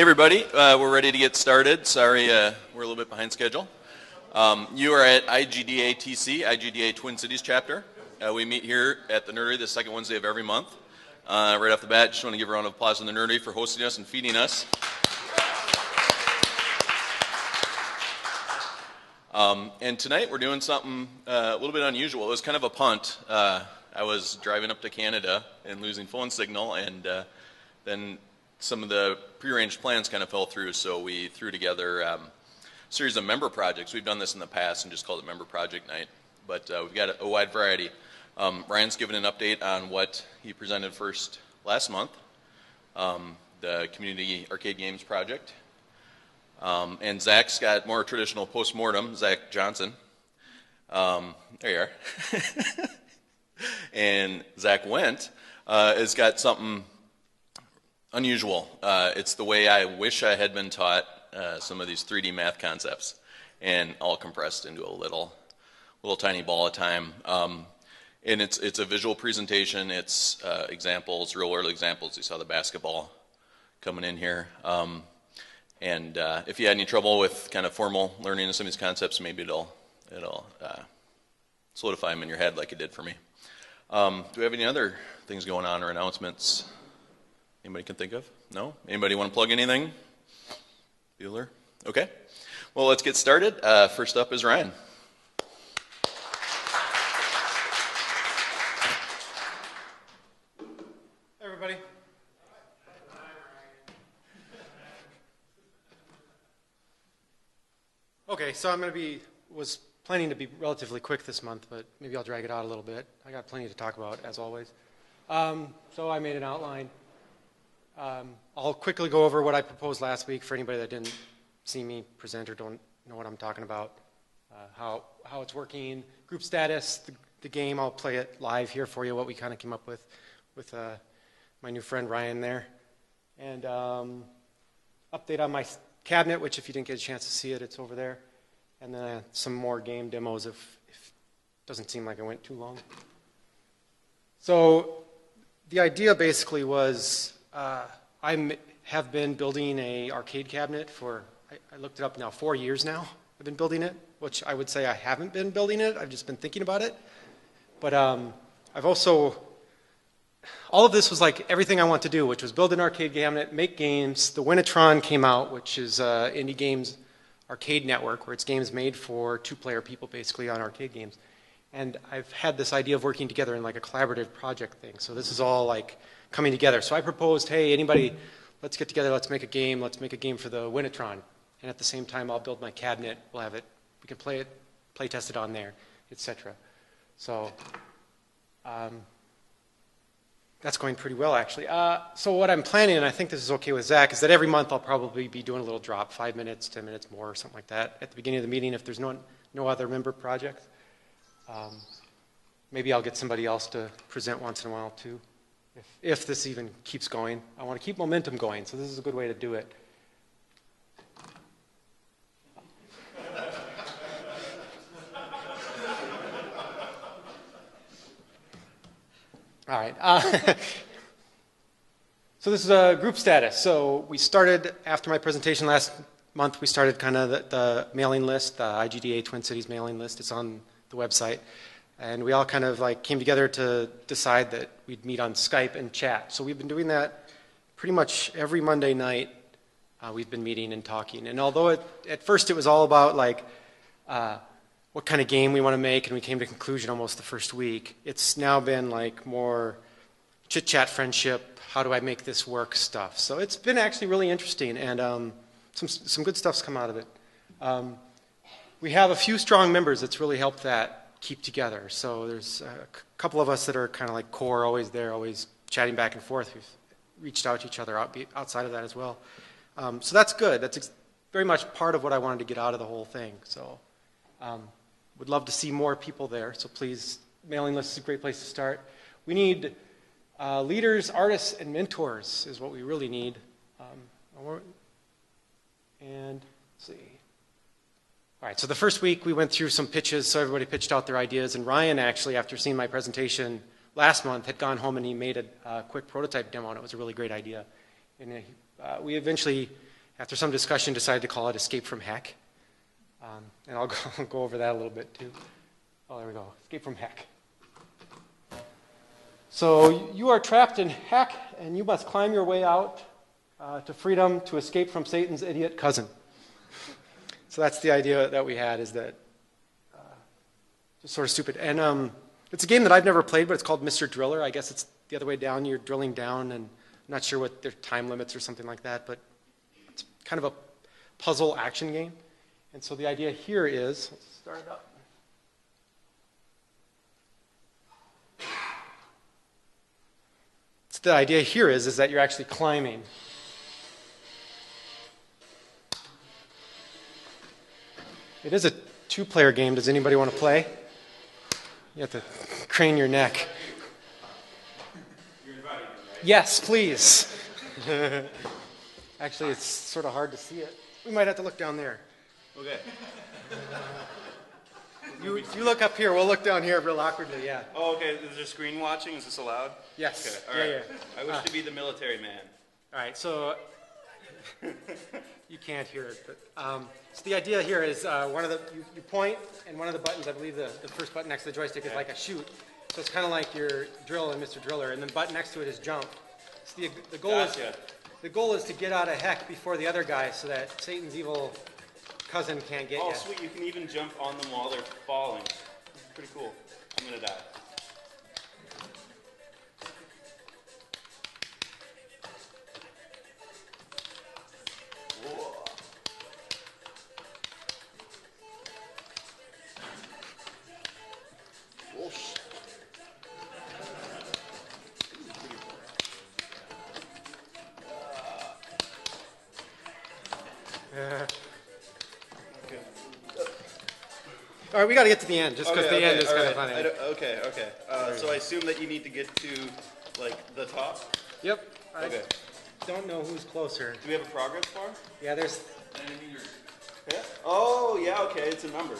Hey everybody, we're ready to get started. Sorry, we're a little bit behind schedule. You are at IGDATC, IGDA Twin Cities chapter. We meet here at the Nerdery the second Wednesday of every month. Right off the bat, just want to give a round of applause to the Nerdery for hosting us and feeding us. And tonight we're doing something a little bit unusual. It was kind of a punt. I was driving up to Canada and losing phone signal, and then some of the prearranged plans kind of fell through, so we threw together a series of member projects. We've done this in the past and just called it Member Project Night, but we've got a wide variety. Ryan's given an update on what he presented first last month, the Community Arcade Games Project. And Zach's got more traditional post-mortem, Zach Johnson. There you are. And Zach Wendt has got something unusual. It's the way I wish I had been taught some of these 3D math concepts, and all compressed into a little tiny ball of time. And it's a visual presentation. It's examples, real-world examples. You saw the basketball coming in here. And if you had any trouble with kind of formal learning of some of these concepts, maybe it'll solidify them in your head like it did for me. Do we have any other things going on or announcements anybody can think of? No? Anybody want to plug anything? Bueller? Okay. Well, let's get started. First up is Ryan. Hey, everybody. Okay, so was planning to be relatively quick this month, but maybe I'll drag it out a little bit. I got plenty to talk about, as always. So I made an outline. I'll quickly go over what I proposed last week for anybody that didn't see me present or don't know what I'm talking about, how it's working, group status, the game. I'll play it live here for you, what we kind of came up with my new friend Ryan there. And update on my cabinet, which if you didn't get a chance to see it, it's over there. And then some more game demos if it doesn't seem like I went too long. So the idea basically was I have been building a arcade cabinet for, I looked it up now, 4 years now. I've been building it, which I would say I haven't been building it. I've just been thinking about it. But I've also, all of this was like everything I want to do, which was build an arcade cabinet, make games. The Winnetron came out, which is Indie Games Arcade Network, where it's games made for two-player people basically on arcade games. And I've had this idea of working together in like a collaborative project thing. So this is all like coming together. So I proposed, hey, anybody, let's get together, let's make a game for the Winnetron. And at the same time, I'll build my cabinet, we'll have it, we can play test it on there, etc. So that's going pretty well, actually. So what I'm planning, and I think this is okay with Zach, is that every month I'll probably be doing a little drop, 5 minutes, 10 minutes more, or something like that, at the beginning of the meeting if there's no other member projects. Maybe I'll get somebody else to present once in a while, too, if this even keeps going. I want to keep momentum going, so this is a good way to do it. All right. So this is a group status. So we started, after my presentation last month, we started kind of the mailing list, the IGDA Twin Cities mailing list. It's on the website. And we all kind of like came together to decide that we'd meet on Skype and chat. So we've been doing that pretty much every Monday night. We've been meeting and talking. And although at first it was all about like what kind of game we want to make, and we came to conclusion almost the first week, it's now been like more chit-chat friendship, how do I make this work stuff. So it's been actually really interesting, and some good stuff's come out of it. We have a few strong members that's really helped that keep together. So there's a couple of us that are kind of like core, always there, always chatting back and forth. We've reached out to each other outside of that as well. So that's good. That's very much part of what I wanted to get out of the whole thing. So would love to see more people there. So please, mailing list is a great place to start. We need leaders, artists, and mentors is what we really need. And let's see. All right, so the first week we went through some pitches, so everybody pitched out their ideas, and Ryan actually, after seeing my presentation last month, had gone home and he made a quick prototype demo, and it was a really great idea. And we eventually after some discussion, decided to call it Escape from Heck. And I'll go over that a little bit too. Oh, there we go. Escape from Heck. So you are trapped in Heck, and you must climb your way out to freedom to escape from Satan's idiot cousin. So that's the idea that we had, is that just sort of stupid. And it's a game that I've never played, but it's called Mr. Driller. I guess it's the other way down. You're drilling down, and I'm not sure what their time limits or something like that, but it's kind of a puzzle action game. And so the idea here is, let's start it up. So the idea here is that you're actually climbing. It is a two-player game. Does anybody want to play? You have to crane your neck. You're inviting me, right? Yes, please. Actually, it's sort of hard to see it. We might have to look down there. Okay. You look up here. We'll look down here real awkwardly, yeah. Oh, okay. Is there screen watching? Is this allowed? Yes. Okay. All right. Yeah. I wish to be the military man. All right, so you can't hear it, but so the idea here is you point, and one of the buttons, I believe the first button next to the joystick is like a shoot. So it's kind of like your drill in Mr. Driller, and the button next to it is jump. So the goal is to get out of Heck before the other guy, so that Satan's evil cousin can't get you. Oh, sweet. You can even jump on them while they're falling. Pretty cool. I'm going to die. Whoa. Whoosh. All right, we got to get to the end, just because the end is kind of funny. Okay. So I assume that you need to get to, like, the top? Yep. Okay. I don't know who's closer. Do we have a progress bar? Yeah, there's... Yeah. Oh, yeah, okay. It's a number.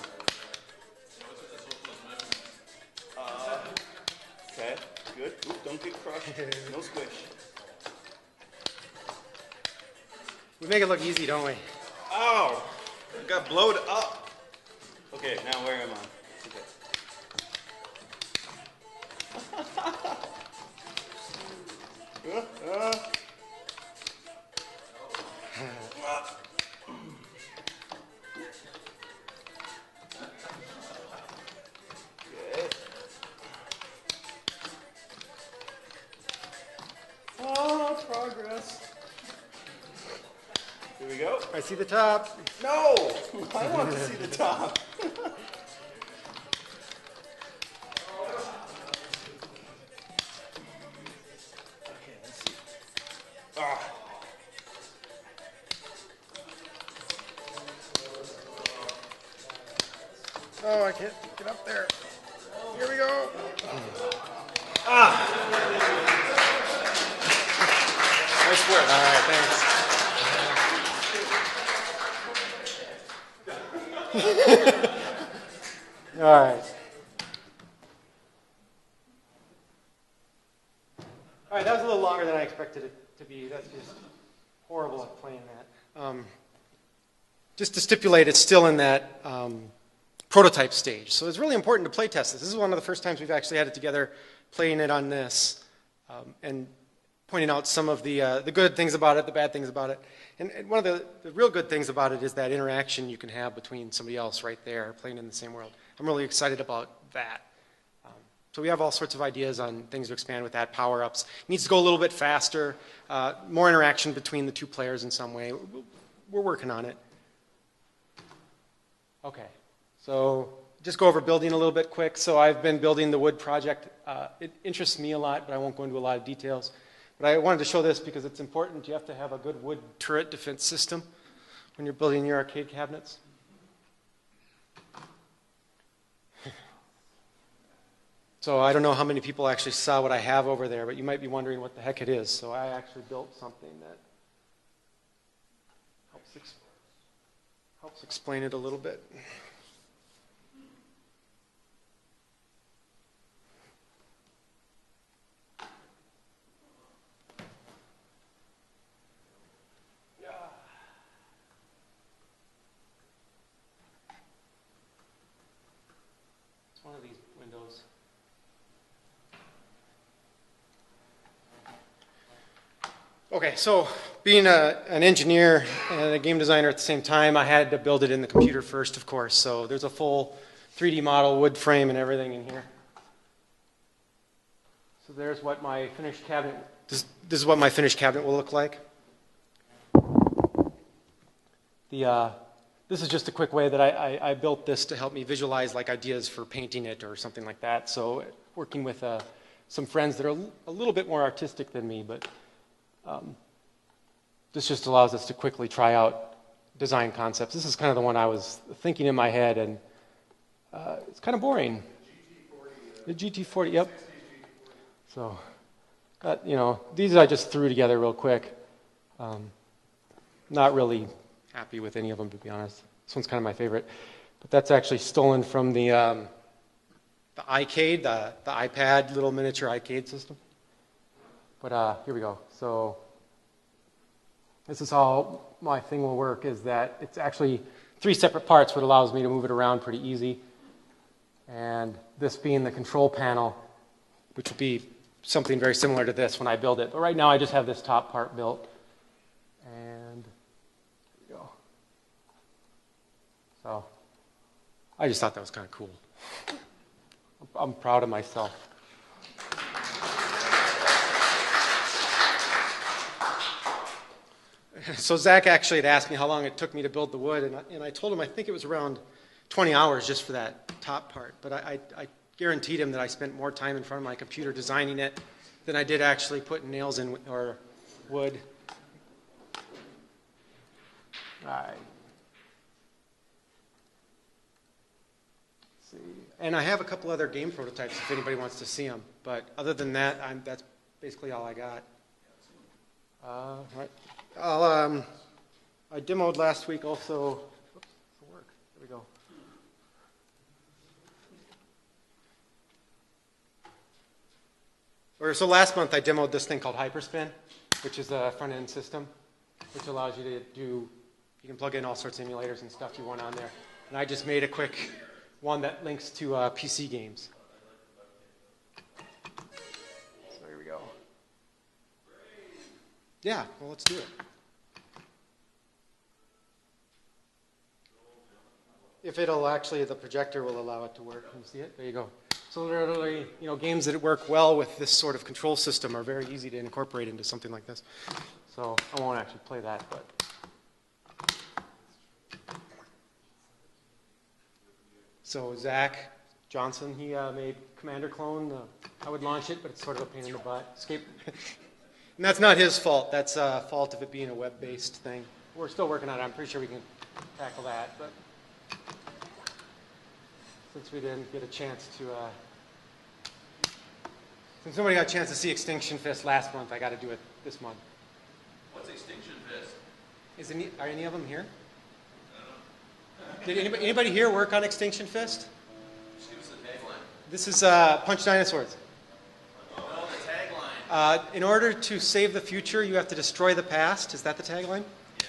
Okay, good. Oop, don't get crushed. No squish. We make it look easy, don't we? Ow! I got blowed up. Okay, now where am I? Okay. Oh, progress. Here we go. I see the top. No! I want to see the top. Okay, let's see. Ah. Oh, I can't get up there. Here we go. Nice work. All right, thanks. All right. All right, that was a little longer than I expected it to be. That's just horrible at playing that. Just to stipulate, it's still in that prototype stage. So it's really important to play test this. This is one of the first times we've actually had it together, playing it on this, and pointing out some of the good things about it, the bad things about it. And one of the real good things about it is that interaction you can have between somebody else right there, playing in the same world. I'm really excited about that. So we have all sorts of ideas on things to expand with that, power-ups. It needs to go a little bit faster, more interaction between the two players in some way. We're working on it. Okay, so just go over building a little bit quick. So I've been building the wood project. It interests me a lot, but I won't go into a lot of details. But I wanted to show this because it's important. You have to have a good wood turret defense system when you're building your arcade cabinets. So I don't know how many people actually saw what I have over there, but you might be wondering what the heck it is. So I actually built something that helps explain it a little bit. one of these windows. Okay, so being an engineer and a game designer at the same time, I had to build it in the computer first, of course. So there's a full 3D model, wood frame, and everything in here. So there's what my finished cabinet. This is what my finished cabinet will look like. This is just a quick way that I built this to help me visualize like ideas for painting it or something like that. So working with some friends that are a little bit more artistic than me, but this just allows us to quickly try out design concepts. This is kind of the one I was thinking in my head, and it's kind of boring. The GT40, yep. So, these I just threw together real quick. Not really happy with any of them, to be honest. This one's kind of my favorite. But that's actually stolen from the iCade, the iPad little miniature iCade system. But here we go. So this is how my thing will work, is that it's actually 3 separate parts, what allows me to move it around pretty easy. And this being the control panel, which will be something very similar to this when I build it. But right now I just have this top part built. And here we go. So I just thought that was kind of cool. I'm proud of myself. So Zach actually had asked me how long it took me to build the wood, and I told him I think it was around 20 hours just for that top part. But I guaranteed him that I spent more time in front of my computer designing it than I did actually putting nails in or wood. All right. Let's see. And I have a couple other game prototypes if anybody wants to see them. But other than that, that's basically all I got. Right. I demoed last week also. Oops, it'll work. There we go. So last month I demoed this thing called Hyperspin, which is a front-end system, which allows you to you can plug in all sorts of emulators and stuff you want on there. And I just made a quick one that links to PC games. So here we go. Yeah, well, let's do it. If it'll actually, the projector will allow it to work. Can you see it? There you go. So literally, games that work well with this sort of control system are very easy to incorporate into something like this. So I won't actually play that, but. So Zach Johnson, he made Commander Clone. I would launch it, but it's sort of a pain in the butt. Escape. And that's not his fault. That's a fault of it being a web-based thing. We're still working on it. I'm pretty sure we can tackle that, but since we didn't get a chance to, since nobody got a chance to see Extinction Fist last month, I got to do it this month. What's Extinction Fist? Are any of them here? Did anybody here work on Extinction Fist? Just give us the tagline. This is Punch Dinosaurs. No, the tagline. In order to save the future, you have to destroy the past. Is that the tagline? Yeah.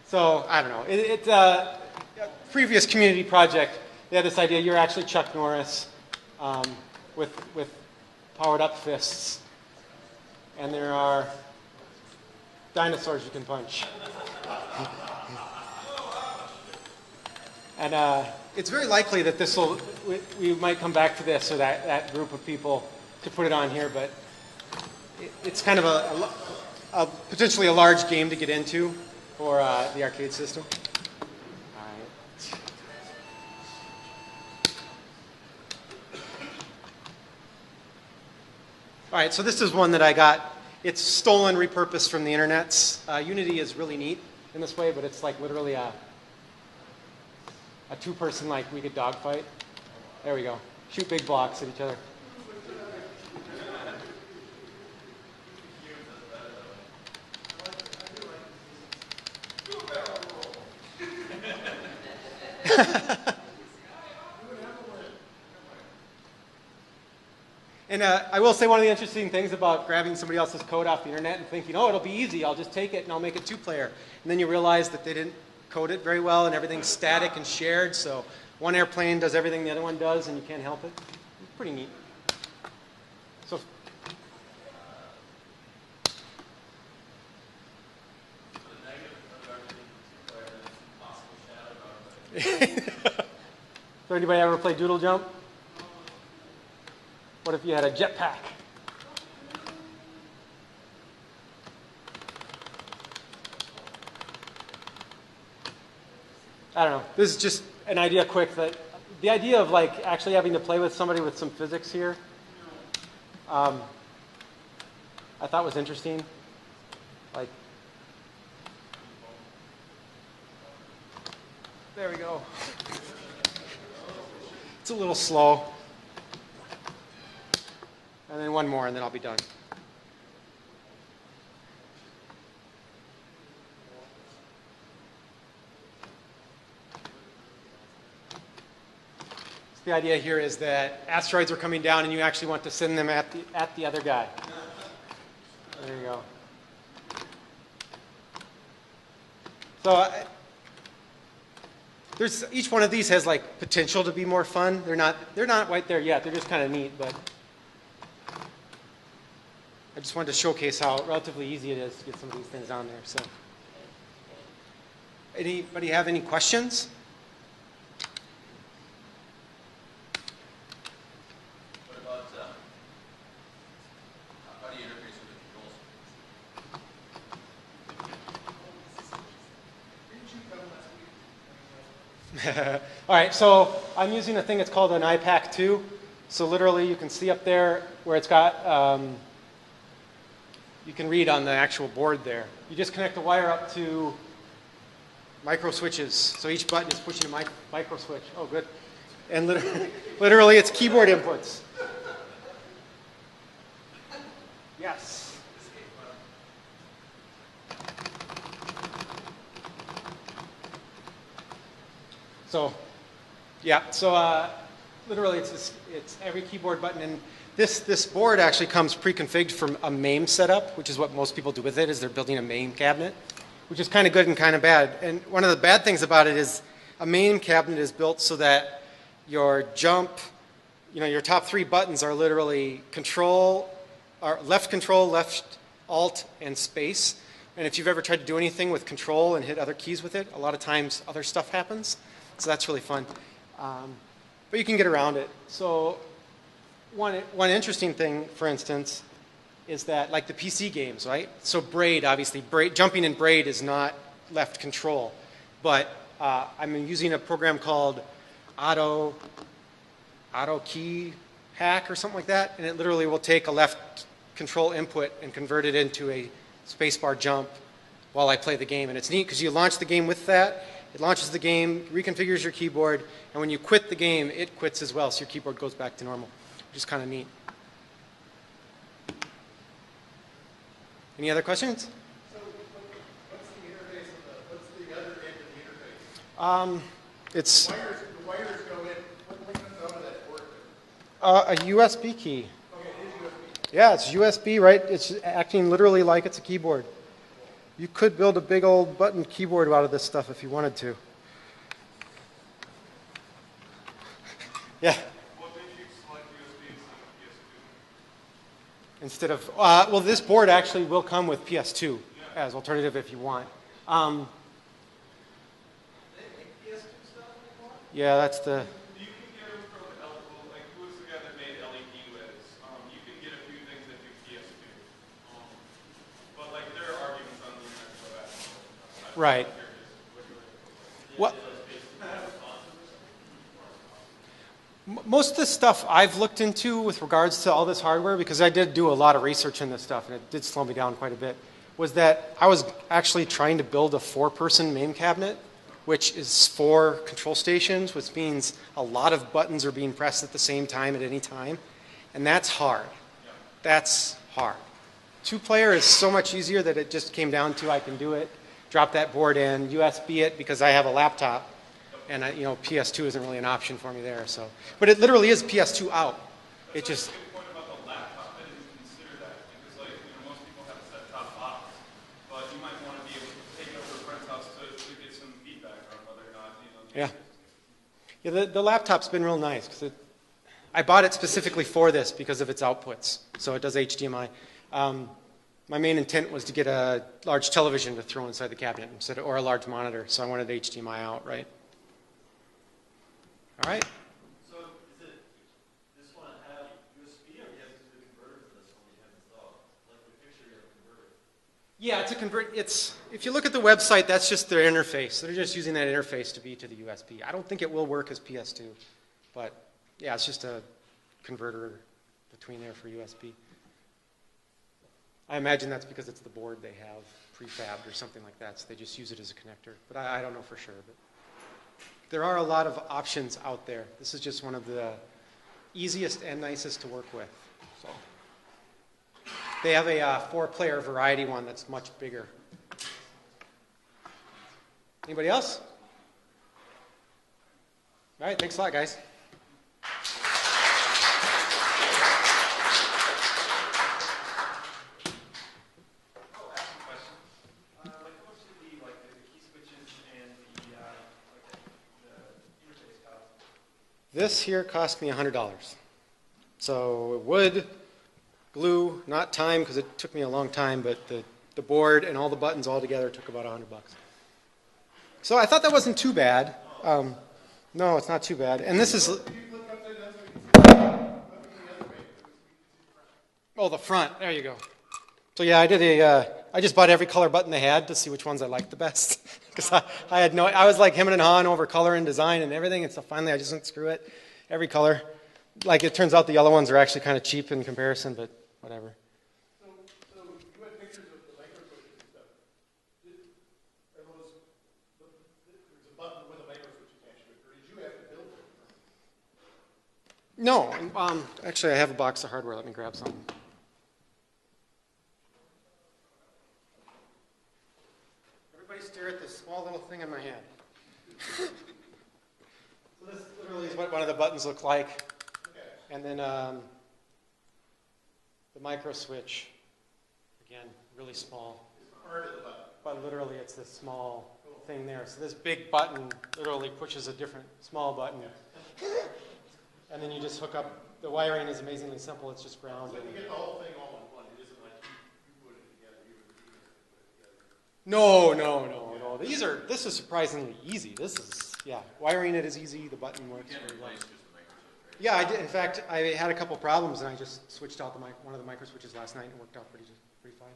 So, I don't know. It's a previous community project. They had this idea. You're actually Chuck Norris with powered-up fists. And there are dinosaurs you can punch. And it's very likely that we might come back to this or that group of people to put it on here, but it's kind of a potentially a large game to get into for the arcade system. All right. All right, so this is one that I got. It's stolen, repurposed from the internets. Unity is really neat in this way, but it's like literally a two-person like wicked dogfight. There we go. Shoot big blocks at each other. And I will say one of the interesting things about grabbing somebody else's code off the internet and thinking, oh, it'll be easy, I'll just take it and I'll make it 2-player. And then you realize that they didn't code it very well, and everything's static and shared, so one airplane does everything the other one does, and you can't help it. It's pretty neat. So, so anybody ever play Doodle Jump? What if you had a jetpack? I don't know. This is just an idea quick that the idea of like actually having to play with somebody with some physics here, I thought was interesting. Like, there we go. It's a little slow. And then one more, and then I'll be done. The idea here is that asteroids are coming down and you actually want to send them at the other guy. There you go. So there's each one of these has like potential to be more fun. They're not right there yet. They're just kind of neat, but I just wanted to showcase how relatively easy it is to get some of these things on there. So anybody have any questions? All right, so I'm using a thing that's called an IPAC 2. So literally you can see up there where it's got, you can read on the actual board there. You just connect the wire up to micro switches. So each button is pushing a micro switch. Oh, good. And literally it's keyboard inputs. Yes. So, yeah, so literally it's every keyboard button. And this board actually comes pre-configured from a MAME setup, which is what most people do with it, is they're building a MAME cabinet, which is kind of good and kind of bad. And one of the bad things about it is a MAME cabinet is built so that your jump, your top three buttons are literally left, alt, and space. And if you've ever tried to do anything with control and hit other keys with it, a lot of times other stuff happens. So that's really fun. But you can get around it. So one interesting thing, for instance, is that like the PC games, right? So braid, obviously, jumping in braid is not left control. But I'm using a program called auto key hack or something like that. And it literally will take a left control input and convert it into a spacebar jump while I play the game. And it's neat because you launch the game with that. It launches the game, reconfigures your keyboard, and when you quit the game, it quits as well, so your keyboard goes back to normal, which is kind of neat. Any other questions? So what's the interface what's the other end of the interface? It's The wires go in. What comes out of that port? a USB key. Okay, it is USB. Yeah, it's USB, right? It's acting literally like it's a keyboard. You could build a big old button keyboard out of this stuff if you wanted to. Yeah. What made you select USB Instead instead of PS2? of, well, this board actually will come with PS2 as alternative if you want. Yeah, that's the. You can get them from like who was the guy that made LED LEDs? You can get a few things that do PS2. But like there are arguments on the internet for that. Right. What? Most of the stuff I've looked into with regards to all this hardware, because I did do a lot of research in this stuff, and it did slow me down quite a bit, was that I was actually trying to build a 4-person MAME cabinet, which is 4 control stations, which means a lot of buttons are being pressed at the same time at any time, and that's hard. That's hard. 2-player is so much easier that it just came down to I can do it, drop that board in, USB it because I have a laptop, and PS2 isn't really an option for me there. So, but it literally is PS2 out. It just. That's a good point about the laptop. I didn't consider that because most people have a set-top box, but you might want to be able to take it over to a friend's house to get some feedback. Yeah. Yeah, the laptop's been real nice because I bought it specifically for this because of its outputs. So it does HDMI. My main intent was to get a large television to throw inside the cabinet or a large monitor. So I wanted HDMI out, right? All right. So is it this one have USB or you have to do the converter for this one you have installed? Like the picture you have a converter. Yeah, it's a convert. If you look at the website, that's just their interface. They're just using that interface to be to the USB. I don't think it will work as PS2, but yeah, it's just a converter between there for USB. I imagine that's because it's the board they have prefabbed or something like that, so they just use it as a connector. But I don't know for sure. But there are a lot of options out there. This is just one of the easiest and nicest to work with. So they have a 4-player variety one that's much bigger. Anybody else? All right, thanks a lot, guys. This here cost me $100. So wood, glue, not time because it took me a long time, but the board and all the buttons all together took about $100. So I thought that wasn't too bad. No, it's not too bad. And this is... Oh, the front. There you go. So yeah, I just bought every color button they had to see which ones I liked the best. Because I was like hemming and hawing over color and design and everything, and so finally I just went, screw it, every color. Like it turns out the yellow ones are actually kind of cheap in comparison, but whatever. So you had pictures of the micro switches and stuff. There's a button with a micro switch attached to it, or did you have to build it? No, actually I have a box of hardware. Let me grab some. Everybody stare at this small little thing in my hand. So this literally is what one of the buttons look like. Okay. And then the micro switch, again, really small. Part of the button. But literally it's this small thing there. So this big button literally pushes a different small button. And then you just hook up, the wiring is amazingly simple, it's just ground. So you get the whole thing all in one. It isn't like you put it together, you put it together. No. This is surprisingly easy. This is, yeah, wiring it is easy, the button works very well. Yeah, I did. In fact, I had a couple problems and I just switched out one of the micro switches last night and it worked out pretty fine.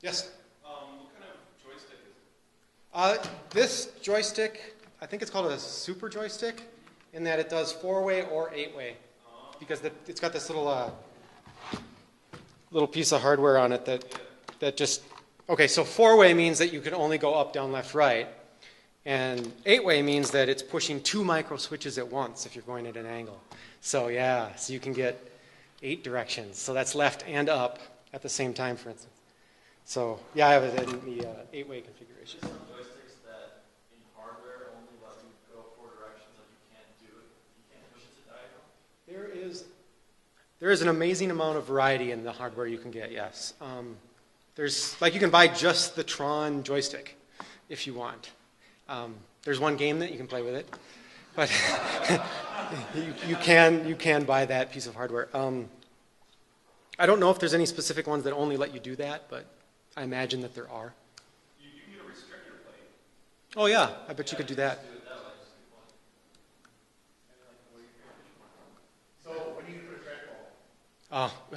Yes? What kind of joystick is it? This joystick, I think it's called a super joystick, in that it does 4-way or 8-way, because it's got this little piece of hardware on it that just, okay, so 4-way means that you can only go up, down, left, right, and 8-way means that it's pushing 2 micro switches at once if you're going at an angle. So yeah, so you can get 8 directions. So that's left and up at the same time, for instance. So yeah, I have it in the 8-way configuration. Some joysticks that in hardware only let you go 4 directions, like you can't do it. You can't push it to diagonal. There is an amazing amount of variety in the hardware you can get. Yes, there's like you can buy just the Tron joystick if you want. There's one game that you can play with it, but you can buy that piece of hardware. I don't know if there's any specific ones that only let you do that, but I imagine that there are. You can get a restrictor plate. Oh yeah, I bet you could do that. So when you put a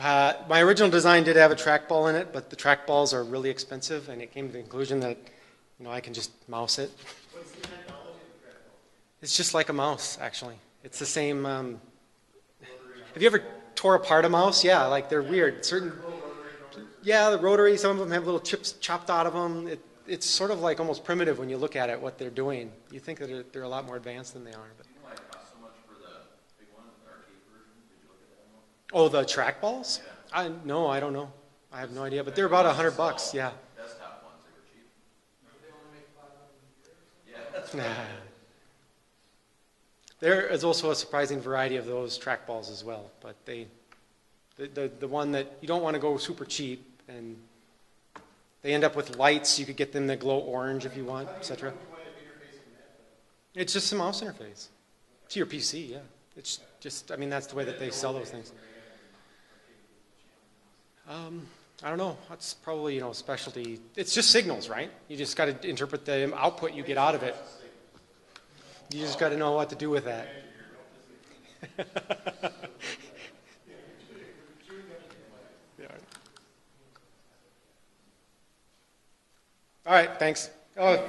trackball? My original design did have a trackball in it, but the trackballs are really expensive, and it came to the conclusion that I can just mouse it. What's the technology of the trackball? It's just like a mouse, actually. It's the same. Have you ever tore apart a mouse? Yeah, like they're weird. Yeah, the rotary. Some of them have little chips chopped out of them. It's sort of like almost primitive when you look at it. What they're doing, you think that they're a lot more advanced than they are. But. You know why it costs so much for the big one, the arcade version? Did you look at that one? Oh, the trackballs? Yeah. No, I don't know. I have no idea. But they're about $100. Yeah. Desktop ones, they were cheap. They only make 500 Nah. There is also a surprising variety of those trackballs as well, but the one that you don't want to go super cheap, and they end up with lights. You could get them that glow orange if you want, etc. It's just a mouse interface to your PC, yeah. It's just, I mean, that's the way that they sell those things. I don't know. That's probably, you know, specialty. It's just signals, right? You just got to interpret the output you get out of it. You just got to know what to do with that. Yeah. All right, thanks. Oh.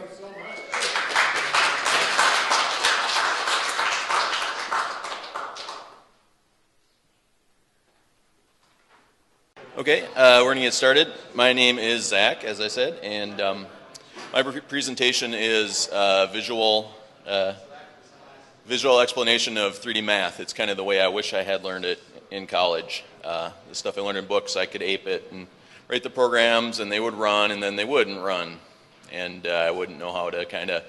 Okay, we're going to get started. My name is Zach, as I said, and my presentation is visual explanation of 3D math. It's kind of the way I wish I had learned it in college. The stuff I learned in books, I could ape it and write the programs, and they would run, and then they wouldn't run. And I wouldn't know how to kind of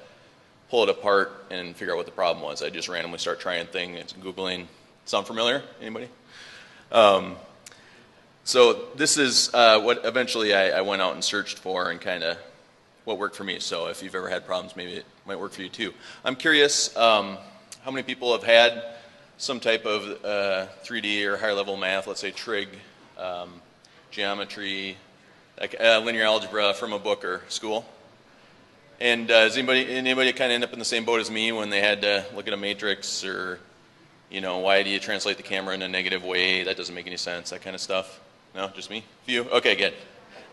pull it apart and figure out what the problem was. I'd just randomly start trying things, Googling. Sound familiar? Anybody? So this is what eventually I went out and searched for and kind of what worked for me. So if you've ever had problems, maybe it might work for you too. I'm curious how many people have had some type of 3D or higher level math, let's say trig, geometry, like linear algebra from a book or school? And does anybody kind of end up in the same boat as me when they had to look at a matrix, or, you know, why do you translate the camera in a negative way? That doesn't make any sense, that kind of stuff. No, just me? Few? Okay, good.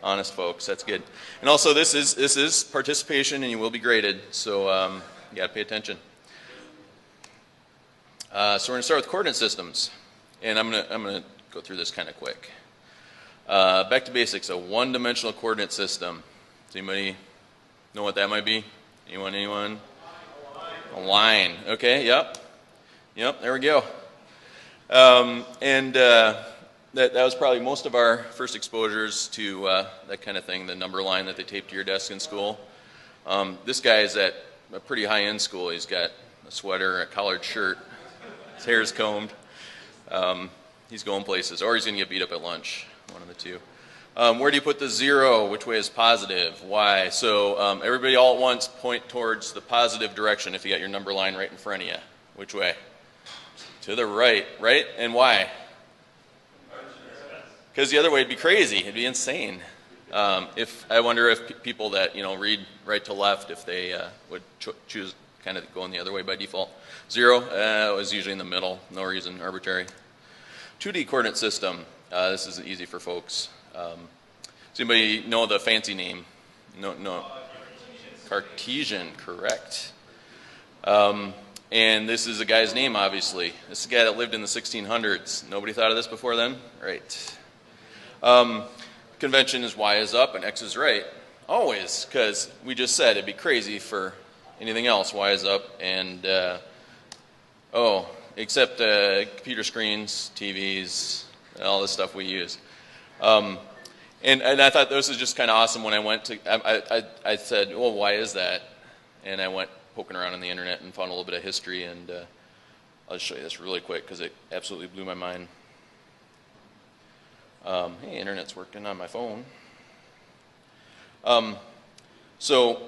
Honest folks, that's good. And also, this is participation, and you will be graded, so you got to pay attention. So we're going to start with coordinate systems, and I'm going to go through this kind of quick. Back to basics. A one-dimensional coordinate system. Does anybody know what that might be? Anyone? A line. Okay. Yep. There we go. That was probably most of our first exposures to that kind of thing, the number line that they taped to your desk in school. This guy is at a pretty high-end school. He's got a sweater, a collared shirt, his hair's combed. He's going places, or he's going to get beat up at lunch, one of the two. Where do you put the 0? Which way is positive? Why? So everybody all at once point towards the positive direction if you got your number line right in front of you. Which way? To the right, right? And why? Because the other way would be crazy. It'd be insane. I wonder if people that read right to left, if they would choose kind of going the other way by default. 0 was usually in the middle. No reason, arbitrary. 2D coordinate system. This is easy for folks. Does anybody know the fancy name? No. Cartesian, correct. And this is a guy's name, obviously. This is a guy that lived in the 1600s. Nobody thought of this before then? Right. Convention is y is up and x is right. Always, because we just said it'd be crazy for anything else. Y is up and, except computer screens, TVs, all this stuff we use. And I thought this was just kind of awesome when I went to, I said, well, why is that? And I went poking around on the internet and found a little bit of history, and I'll just show you this really quick because it absolutely blew my mind. Hey, internet's working on my phone. So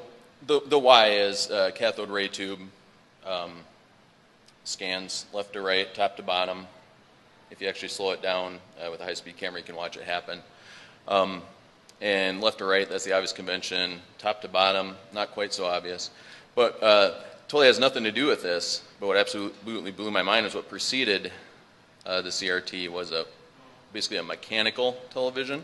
the Y is cathode ray tube, scans left to right, top to bottom. If you actually slow it down with a high-speed camera, you can watch it happen. And left to right, that's the obvious convention. Top to bottom, not quite so obvious. But totally has nothing to do with this. But what absolutely blew my mind is what preceded the CRT was basically a mechanical television.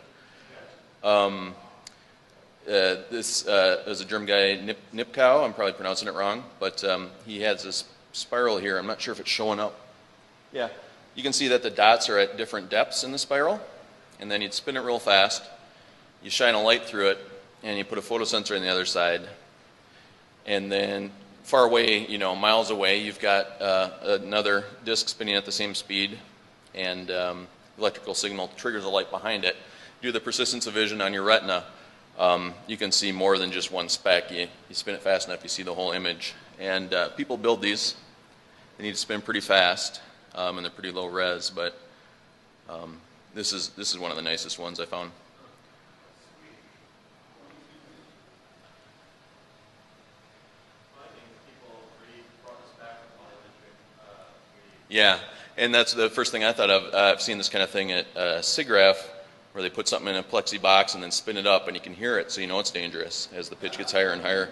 This is a German guy, Nipkow. I'm probably pronouncing it wrong, but he has this spiral here. I'm not sure if it's showing up. Yeah. You can see that the dots are at different depths in the spiral, and then you'd spin it real fast. You shine a light through it, and you put a photosensor on the other side. And then far away, miles away, you've got another disc spinning at the same speed, and electrical signal triggers a light behind it. Do the persistence of vision on your retina. You can see more than just one speck. You spin it fast enough, you see the whole image. And people build these. They need to spin pretty fast, and they're pretty low res. But this is one of the nicest ones I found. I think people read Yeah, and that's the first thing I thought of. I've seen this kind of thing at SIGGRAPH, where they put something in a plexi box and then spin it up, and you can hear it, so you know it's dangerous as the pitch gets higher and higher.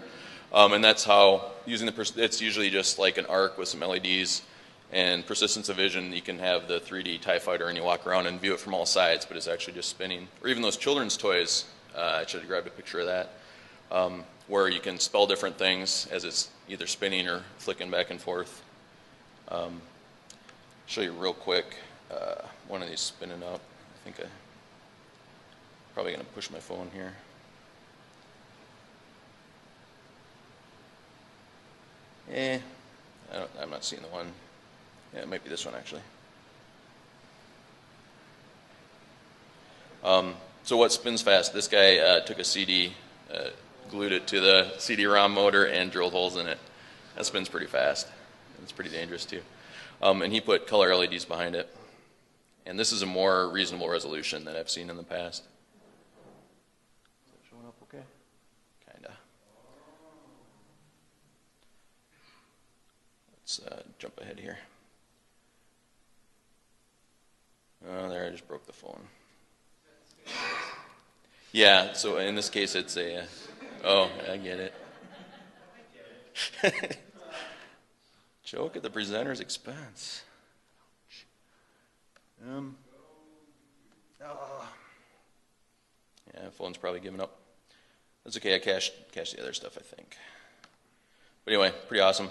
And that's how, using it's usually just like an arc with some LEDs and persistence of vision. You can have the 3D TIE fighter and you walk around and view it from all sides, but it's actually just spinning. Or even those children's toys, I should have grabbed a picture of that, where you can spell different things as it's either spinning or flicking back and forth. Show you real quick one of these spinning up. I think I'm probably going to push my phone here. I'm not seeing the one. Yeah, it might be this one actually. So what spins fast? This guy took a CD, glued it to the CD-ROM motor, and drilled holes in it. That spins pretty fast. It's pretty dangerous too. And he put color LEDs behind it. And this is a more reasonable resolution than I've seen in the past. Is that showing up okay? Kinda. Let's jump ahead here. Oh, there, I just broke the phone. Yeah, so in this case it's a, oh, I get it. Joke at the presenter's expense. Yeah, phone's probably giving up. That's okay, I cached the other stuff, I think. But anyway, pretty awesome.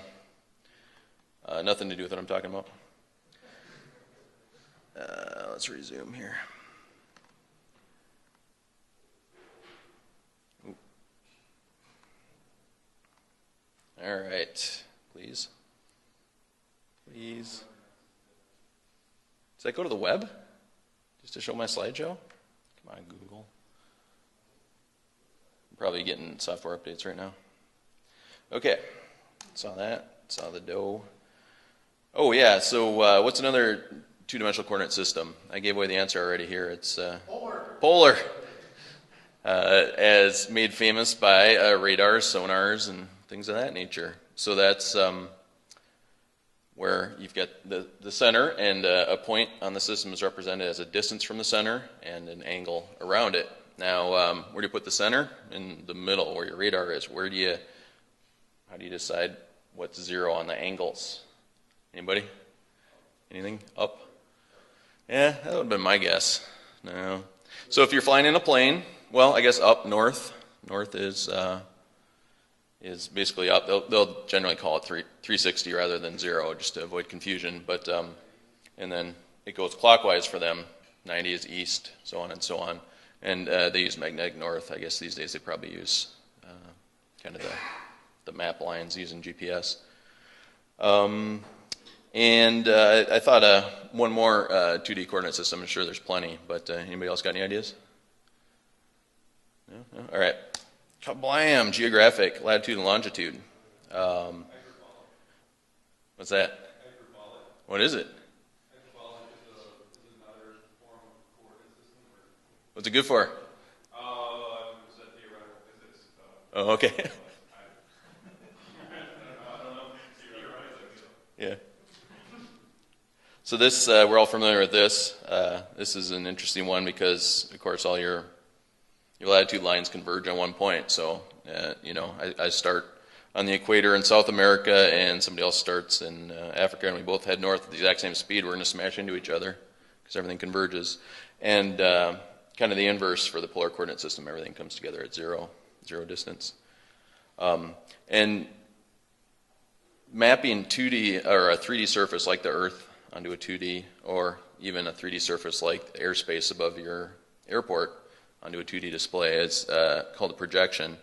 Nothing to do with what I'm talking about. Let's resume here. Ooh. All right, please. Please. Does that go to the web? Just to show my slideshow? Come on, Google. I'm probably getting software updates right now. Okay, saw that. Saw the dough. Oh yeah, so what's another two-dimensional coordinate system? I gave away the answer already here. It's polar. As made famous by radars, sonars, and things of that nature. So that's where you've got the center, and a point on the system is represented as a distance from the center and an angle around it. Now, where do you put the center? In the middle, where your radar is. How do you decide what's zero on the angles? Anybody? Anything? Up? Yeah, that would have been my guess. No. So if you're flying in a plane, well, I guess up north. North is basically up. They'll generally call it 360 rather than zero, just to avoid confusion. But and then it goes clockwise for them. 90 is east, so on and so on. And they use magnetic north. I guess these days they probably use kind of the map lines using GPS. And I thought one more 2D coordinate system. I'm sure there's plenty, but anybody else got any ideas? No? All right. Kablam! Geographic, latitude and longitude. What's that? Hyperbolic. What is it? Hyperbolic is another form of coordinate system. What's it good for? It's a theoretical physics. Oh, okay. I don't know. Yeah. So this, we're all familiar with this. This is an interesting one because, of course, all your latitude lines converge on one point. So, I start on the equator in South America, and somebody else starts in Africa, and we both head north at the exact same speed. We're going to smash into each other because everything converges. And kind of the inverse for the polar coordinate system, everything comes together at zero distance. And mapping 2D or a 3D surface like the Earth onto a 2D, or even a 3D surface like the airspace above your airport onto a 2D display is called a projection.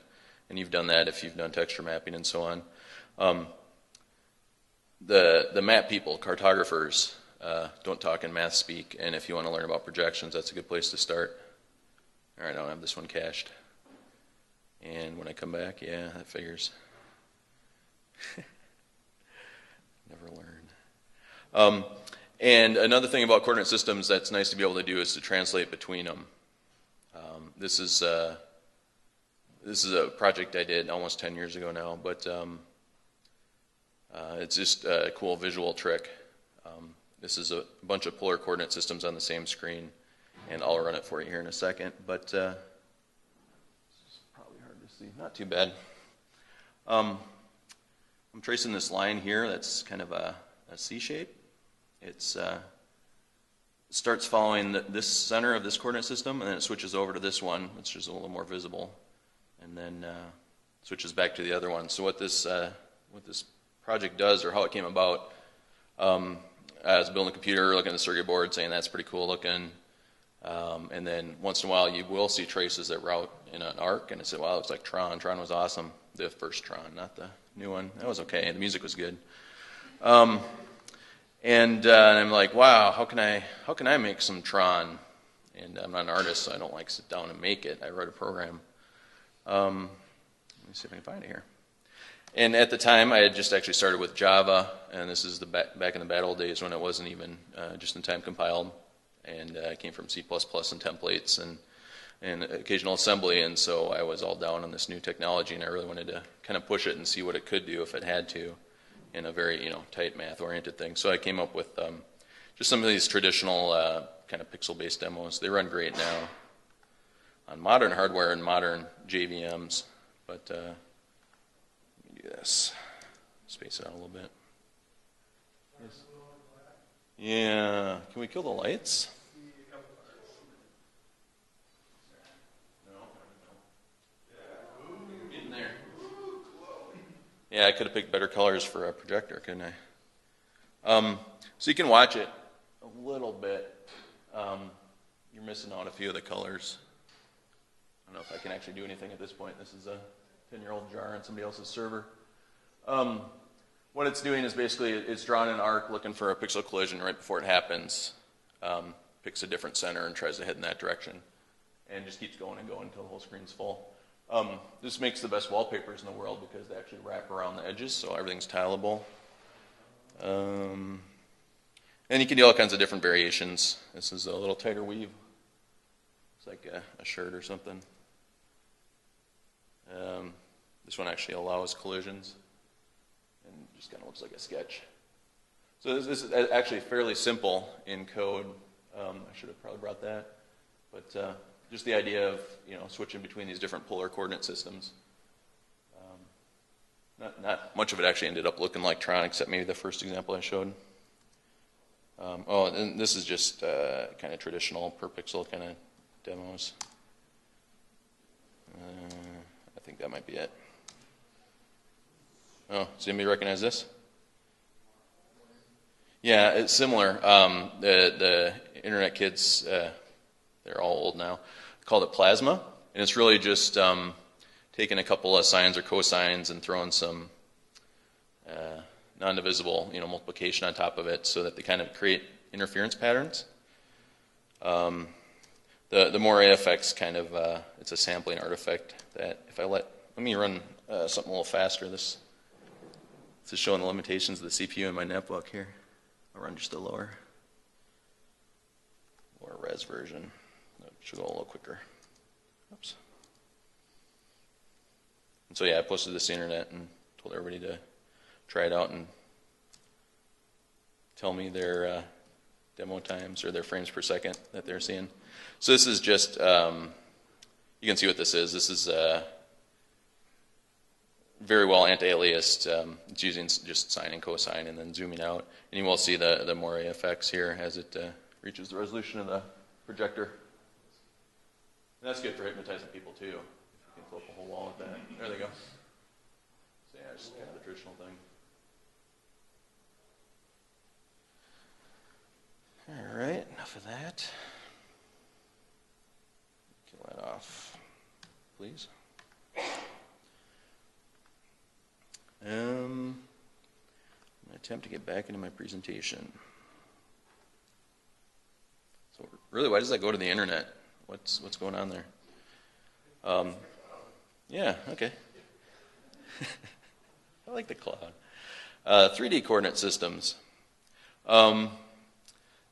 And you've done that if you've done texture mapping and so on. The map people, cartographers, don't talk in math speak, and if you want to learn about projections, that's a good place to start. All right, I don't have this one cached. And when I come back, yeah, that figures. Never learn. And another thing about coordinate systems that's nice to be able to do is to translate between them. This is a project I did almost 10 years ago now, but it's just a cool visual trick. this is a bunch of polar coordinate systems on the same screen, and I'll run it for you here in a second, but it's probably hard to see. Not too bad. I'm tracing this line here that's kind of a C shape. It's starts following this center of this coordinate system, and then it switches over to this one, which is a little more visible, and then switches back to the other one. So what this project does, or how it came about, I was building a computer, looking at the circuit board, saying that's pretty cool looking, and then once in a while you will see traces that route in an arc, and I said, wow, it looks like Tron. Tron was awesome. The first Tron, not the new one. That was okay. The music was good. And I'm like, wow, how can I make some Tron? And I'm not an artist, so I don't like sit down and make it. I wrote a program. Let me see if I can find it here. And at the time, I had just actually started with Java, and this is back in the bad old days when it wasn't even just-in-time compiled, and I came from C++ and templates and occasional assembly, and so I was all down on this new technology, and I really wanted to kind of push it and see what it could do if it had to, in a very tight math-oriented thing. So I came up with just some of these traditional kind of pixel-based demos. They run great now on modern hardware and modern JVMs, but let me do this. Space it out a little bit. Yes. Yeah. Can we kill the lights? Yeah, I could have picked better colors for a projector, couldn't I? So you can watch it a little bit. You're missing out a few of the colors. I don't know if I can actually do anything at this point. This is a 10-year-old jar on somebody else's server. What it's doing is basically it's drawing an arc looking for a pixel collision right before it happens, picks a different center and tries to head in that direction, and just keeps going and going until the whole screen's full. This makes the best wallpapers in the world because they actually wrap around the edges, so everything's tileable. And you can do all kinds of different variations. This is a little tighter weave. It's like a shirt or something. This one actually allows collisions and just kind of looks like a sketch. So this is actually fairly simple in code. I should have probably brought that, but just the idea of switching between these different polar coordinate systems. Not much of it actually ended up looking like Tron, except maybe the first example I showed. And this is just kind of traditional per pixel kind of demos. I think that might be it. Oh, does anybody recognize this? Yeah, it's similar. The internet kids, they're all old now, called it plasma, and it's really just taking a couple of sines or cosines and throwing some non-divisible, multiplication on top of it, so that they kind of create interference patterns. The Moiré effect's kind of it's a sampling artifact that if I let me run something a little faster. This is showing the limitations of the CPU in my netbook here. I'll run just a lower res version. That should go a little quicker. Oops. And so yeah, I posted this to the internet and told everybody to try it out and tell me their demo times or their frames per second that they're seeing. So this is just, you can see what this is. This is very well anti-aliased. It's using just sine and cosine and then zooming out. And you will see the Moiré effects here as it reaches the resolution of the projector. And that's good for hypnotizing people too. You can flip a whole wall with that. There they go. So yeah, it's kind of the traditional thing. All right, enough of that. Kill that off, please. I'm going to attempt to get back into my presentation. So really, why does that go to the internet? What's going on there? Yeah, okay. I like the cloud. 3D coordinate systems.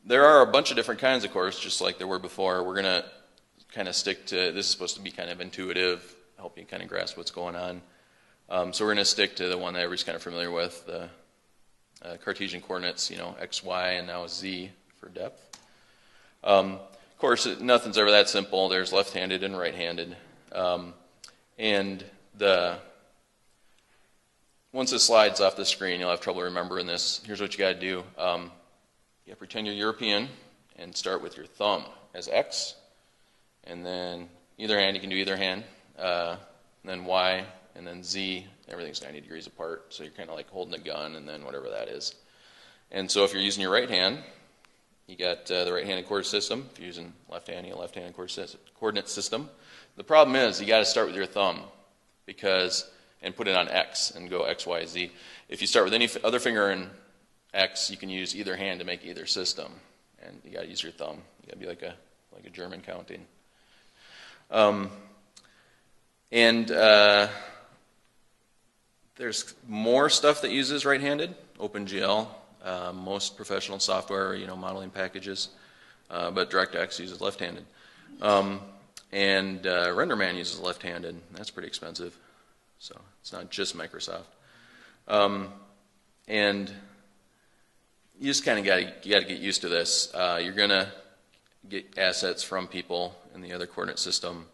There are a bunch of different kinds, of course, just like there were before. We're going to kind of stick to, this is supposed to be kind of intuitive, help you kind of grasp what's going on. So we're going to stick to the one that everybody's kind of familiar with, the Cartesian coordinates, x, y, and now z for depth. Of course, nothing's ever that simple. There's left-handed and right-handed. And once it slides off the screen, you'll have trouble remembering this. Here's what you got to do. You pretend you're European and start with your thumb as x. And then either hand, you can do either hand. And then y, and then z. Everything's 90 degrees apart. So you're kind of like holding a gun and then whatever that is. And so if you're using your right hand, you got the right-handed coordinate system. If you're using left hand, you got left-handed coordinate system. The problem is you got to start with your thumb and put it on x and go x, y, z. If you start with any other finger in x, you can use either hand to make either system. And you got to use your thumb. You got to be like a German counting. There's more stuff that uses right-handed. OpenGL, most professional software, modeling packages, but DirectX uses left-handed. RenderMan uses left-handed. That's pretty expensive, so it's not just Microsoft. And you just kind of got to get used to this. You're gonna get assets from people in the other coordinate system,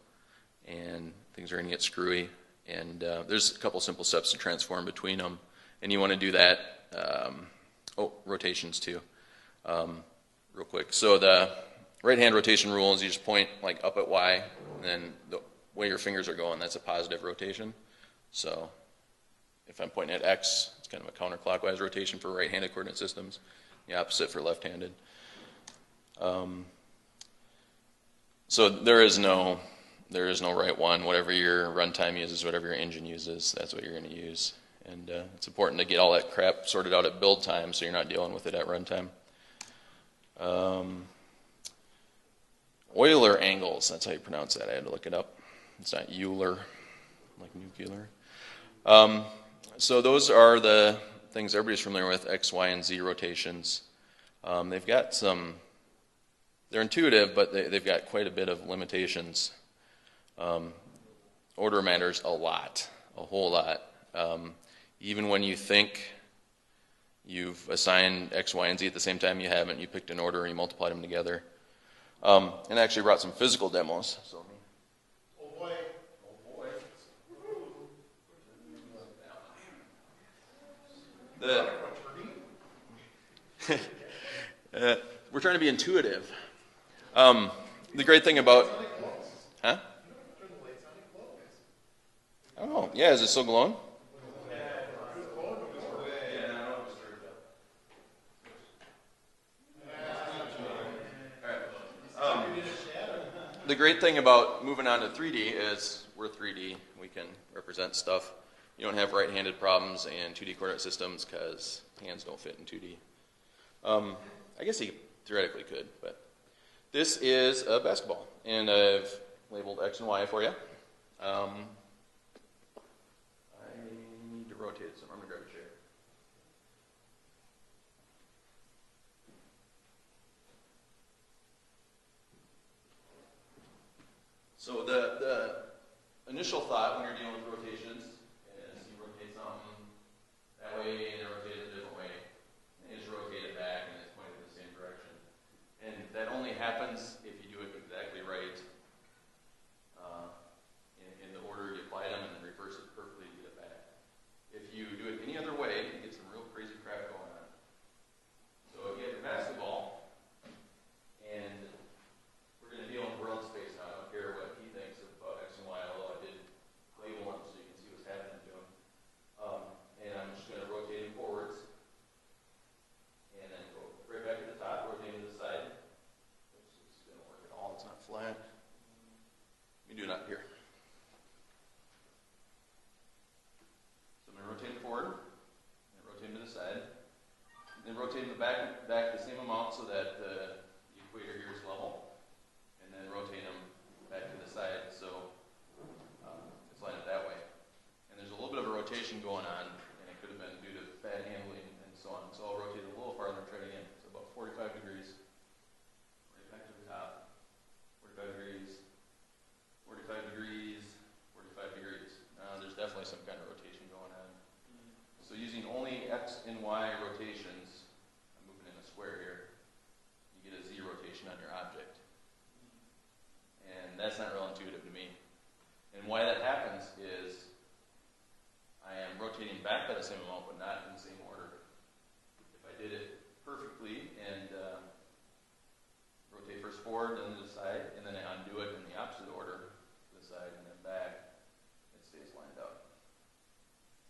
and things are gonna get screwy. And there's a couple simple steps to transform between them, and you want to do that. Rotations too, real quick. So the right-hand rotation rule is you just point like up at y, and then the way your fingers are going, that's a positive rotation. So if I'm pointing at x, it's kind of a counterclockwise rotation for right-handed coordinate systems, the opposite for left-handed. So there is no right one. Whatever your runtime uses, whatever your engine uses, that's what you're going to use. And it's important to get all that crap sorted out at build time so you're not dealing with it at runtime. Euler angles, that's how you pronounce that. I had to look it up. It's not Euler, like nuclear. So those are the things everybody's familiar with, X, Y, and Z rotations. They've got they're intuitive, but they've got quite a bit of limitations. Order matters a whole lot. Even when you think you've assigned X, Y, and Z at the same time, you haven't. You picked an order and you multiplied them together. And I actually brought some physical demos. So. Oh boy. We're trying to be intuitive. The great thing about... Huh? Oh, yeah, is it still glowing? The great thing about moving on to 3D is we're 3D. We can represent stuff. You don't have right-handed problems in 2D coordinate systems because hands don't fit in 2D. I guess you theoretically could, but this is a basketball, and I've labeled X and Y for you. I need to rotate it, so I'm going to grab a chair. So the initial thought when you're dealing with rotations is you rotate something that way and then rotate it a different way. And you just rotate it back and it's pointed in the same direction. And that only happens if you do it exactly right in the order you apply them and then reverse it perfectly to get it back. If you do it any other way, you get some real crazy crap going on. So if you have your basketball, and we're going to deal in world space now. I don't care what he thinks about X and Y, although I did label them so you can see what's happening to them. And I'm just going to rotate him forwards. And then go right back to the top, rotate to the side. Oops, this didn't work at all. It's not flat. Let me do it up here. So I'm going to rotate him forward. And rotate him to the side. And then rotate him back the same amount so that the equator here is level. And then rotate them back to the side so it's lined up that way. And there's a little bit of a rotation going on, and it could have been due to bad handling and so on. So I'll rotate it a little farther and try it again. So about 45 degrees. Right back to the top. 45 degrees. rotation on your object. And that's not real intuitive to me. And why that happens is I am rotating back by the same amount, but not in the same order. If I did it perfectly and rotate first forward, then to the side, and then I undo it in the opposite order, to the side and then back, it stays lined up.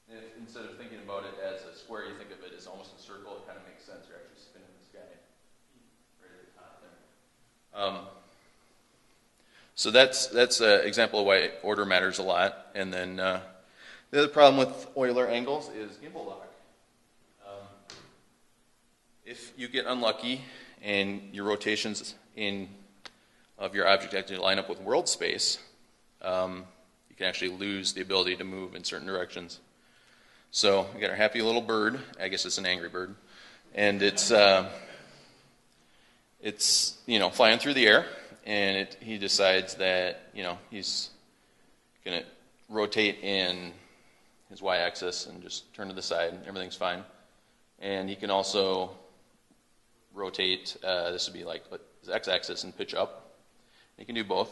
If, instead of thinking about it as a square, you think of it as almost a circle, it kind of makes sense. You're actually spinning the sky right at the top there. So that's an example of why order matters a lot. And then the other problem with Euler angles is gimbal lock. If you get unlucky and your rotations of your object actually line up with world space, you can actually lose the ability to move in certain directions. So we got our happy little bird. I guess it's an angry bird, and it's flying through the air, and he decides that he's going to rotate in his y-axis and just turn to the side. Everything's fine, and he can also rotate. This would be like his x-axis and pitch up. He can do both.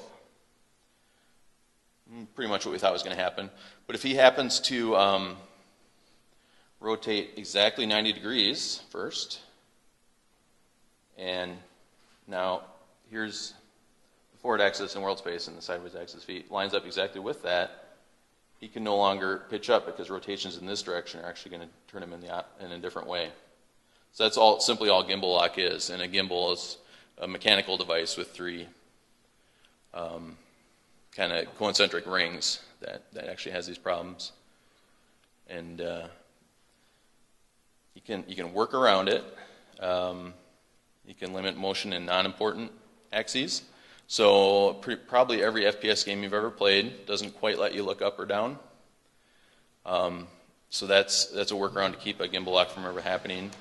Pretty much what we thought was going to happen. But if he happens to rotate exactly 90 degrees first, and now here's the forward axis and world space and the sideways axis feet lines up exactly with that, he can no longer pitch up because rotations in this direction are actually going to turn him in a different way. So that's simply all gimbal lock is, and a gimbal is a mechanical device with three kind of concentric rings that actually has these problems. And you can work around it. You can limit motion in non-important axes. So probably every FPS game you've ever played doesn't quite let you look up or down. So that's a workaround to keep a gimbal lock from ever happening.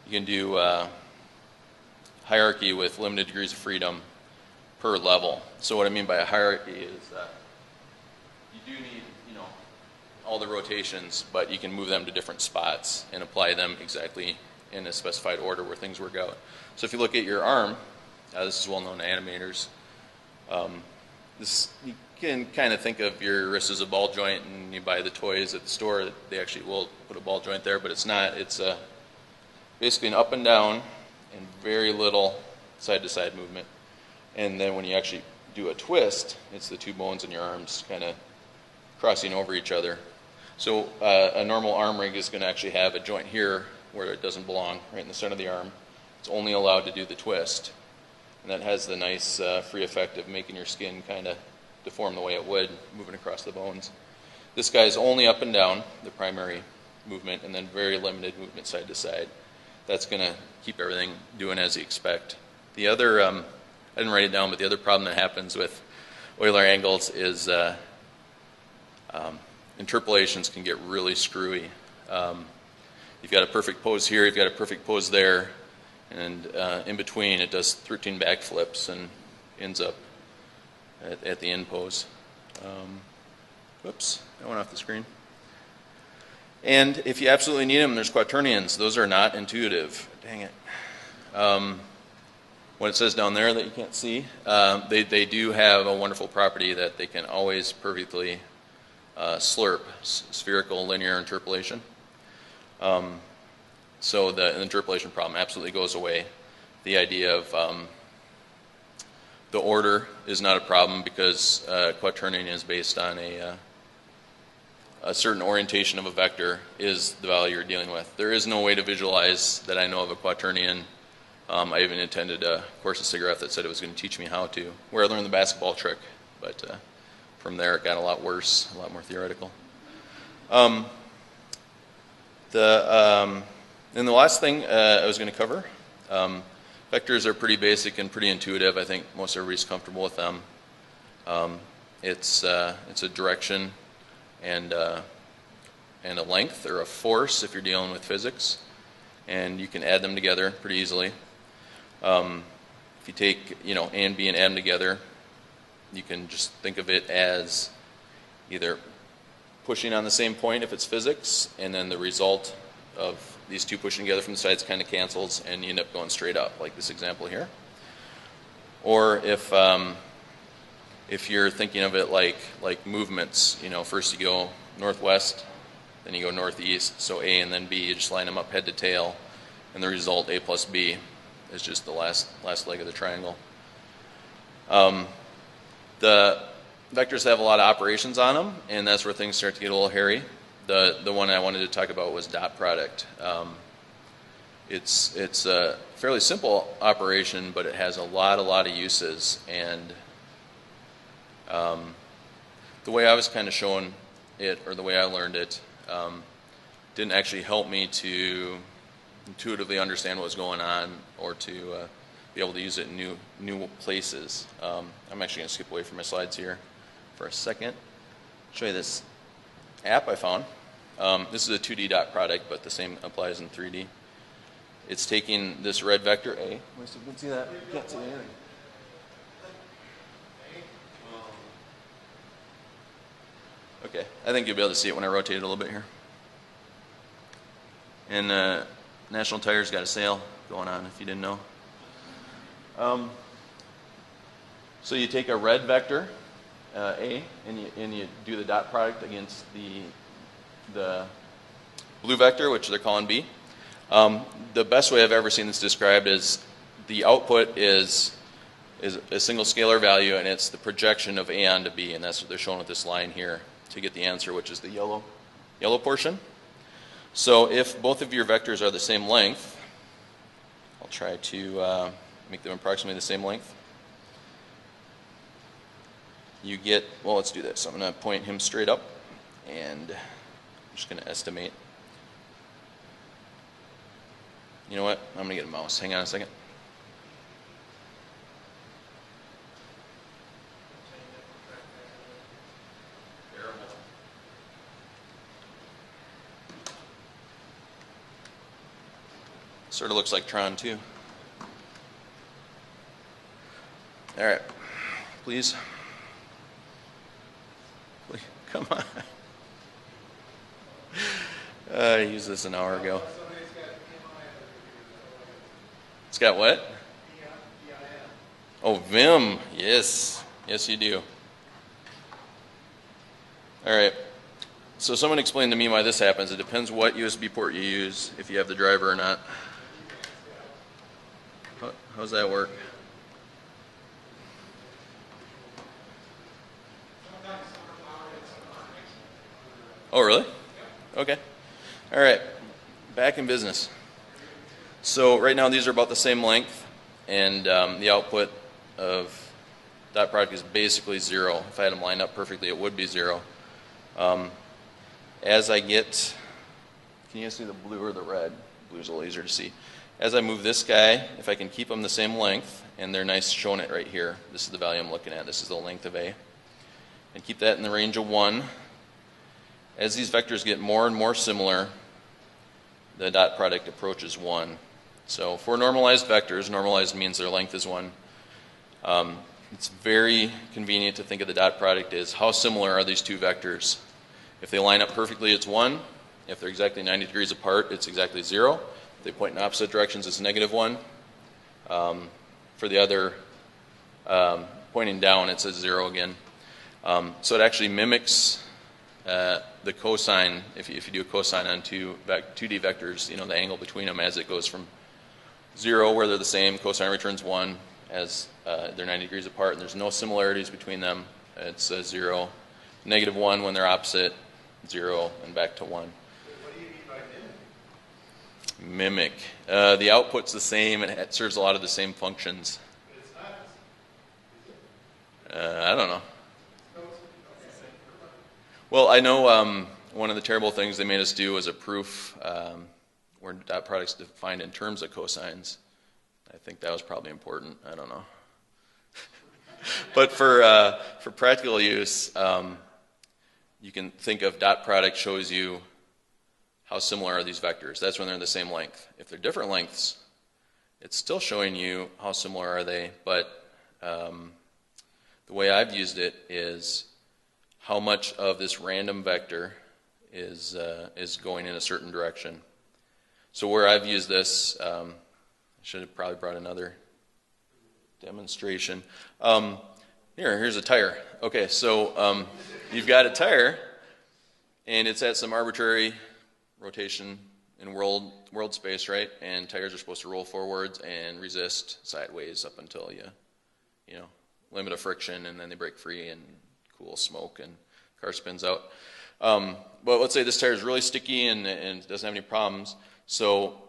You can do hierarchy with limited degrees of freedom per level. So what I mean by a hierarchy is you do need all the rotations, but you can move them to different spots and apply them exactly in a specified order where things work out. So if you look at your arm, this is well known to animators. You can kind of think of your wrist as a ball joint, and you buy the toys at the store. They actually will put a ball joint there, but it's not. It's basically an up and down and very little side-to-side movement. And then when you actually do a twist, it's the two bones in your arms kind of crossing over each other. So a normal arm rig is going to actually have a joint here where it doesn't belong, right in the center of the arm. It's only allowed to do the twist. And that has the nice free effect of making your skin kind of deform the way it would, moving across the bones. This guy's only up and down, the primary movement, and then very limited movement side to side. That's going to keep everything doing as you expect. The other, I didn't write it down, but the other problem that happens with Euler angles is interpolations can get really screwy. You've got a perfect pose here, you've got a perfect pose there, and in between it does 13 backflips and ends up at the end pose. Whoops, that went off the screen. And if you absolutely need them, there's quaternions. Those are not intuitive. Dang it. What it says down there that you can't see, they do have a wonderful property that they can always perfectly slurp spherical linear interpolation. So the interpolation problem absolutely goes away. The idea of the order is not a problem because quaternion is based on a certain orientation of a vector is the value you're dealing with. There is no way to visualize that I know of a quaternion. I even attended a course at SIGGRAPH that said it was going to teach me how to, where I learned the basketball trick, but from there it got a lot worse, a lot more theoretical. And the last thing I was going to cover, vectors are pretty basic and pretty intuitive. I think most everybody's comfortable with them. It's a direction and a length, or a force if you're dealing with physics, and you can add them together pretty easily. If you take A and B and add them together, you can just think of it as either pushing on the same point if it's physics, and then the result of these two pushing together from the sides kind of cancels, and you end up going straight up, like this example here. Or if you're thinking of it like movements, first you go northwest, then you go northeast, so A and then B, you just line them up head to tail, and the result, A plus B, is just the last leg of the triangle. The vectors have a lot of operations on them, and that's where things start to get a little hairy. The one I wanted to talk about was dot product. It's a fairly simple operation, but it has a lot of uses, and the way I was kind of shown it, or the way I learned it, didn't actually help me to intuitively understand what was going on, or to be able to use it in new places. I'm actually going to skip away from my slides here for a second. Show you this app I found. This is a 2D dot product, but the same applies in 3D. It's taking this red vector A. You can see that? You can't see anything. Okay, I think you'll be able to see it when I rotate it a little bit here. And National Tire's got a sale going on, if you didn't know. So you take a red vector, A, and you do the dot product against the blue vector, which they're calling B. The best way I've ever seen this described is the output is a single scalar value, and it's the projection of A onto B, and that's what they're showing with this line here to get the answer, which is the yellow portion. So if both of your vectors are the same length, I'll try to make them approximately the same length. You get, well, let's do this. I'm going to point him straight up, and I'm just going to estimate. You know what? I'm going to get a mouse. Hang on a second. Sort of looks like Tron too. All right, please. Come on. I used this an hour ago. It's got what? Oh, Vim. Yes. Yes, you do. All right. So someone explained to me why this happens. It depends what USB port you use, if you have the driver or not. How's that work? Oh, really? Okay. All right. Back in business. So right now these are about the same length, and the output of dot product is basically 0. If I had them lined up perfectly, it would be 0. As I get, can you guys see the blue or the red? Blue's a little easier to see. As I move this guy, if I can keep them the same length, and they're nice showing it right here. This is the value I'm looking at. This is the length of A. And keep that in the range of 1. As these vectors get more and more similar, the dot product approaches 1. So for normalized vectors, normalized means their length is 1. It's very convenient to think of the dot product as how similar are these two vectors. If they line up perfectly, it's 1. If they're exactly 90 degrees apart, it's exactly 0. If they point in opposite directions, it's -1. For the other, pointing down, it says 0 again. So it actually mimics the cosine. If you do a cosine on 2D vectors, the angle between them as it goes from 0, where they're the same, cosine returns 1 as they're 90 degrees apart, and there's no similarities between them. It's 0. -1 when they're opposite, 0, and back to 1. What do you mean by Mimic. The output's the same, and it serves a lot of the same functions. But it's not. Is it? I don't know. Well, I know one of the terrible things they made us do was a proof where dot product's defined in terms of cosines. I think that was probably important. I don't know. But for practical use, you can think of dot product shows you how similar are these vectors. That's when they're the same length. If they're different lengths, it's still showing you how similar are they, but the way I've used it is how much of this random vector is going in a certain direction. So where I've used this, I should have probably brought another demonstration. Here's a tire. Okay, so you've got a tire, and it's at some arbitrary rotation in world space, right? And tires are supposed to roll forwards and resist sideways up until you know, limit of friction, and then they break free and cool smoke and car spins out. But let's say this tire is really sticky and doesn't have any problems. So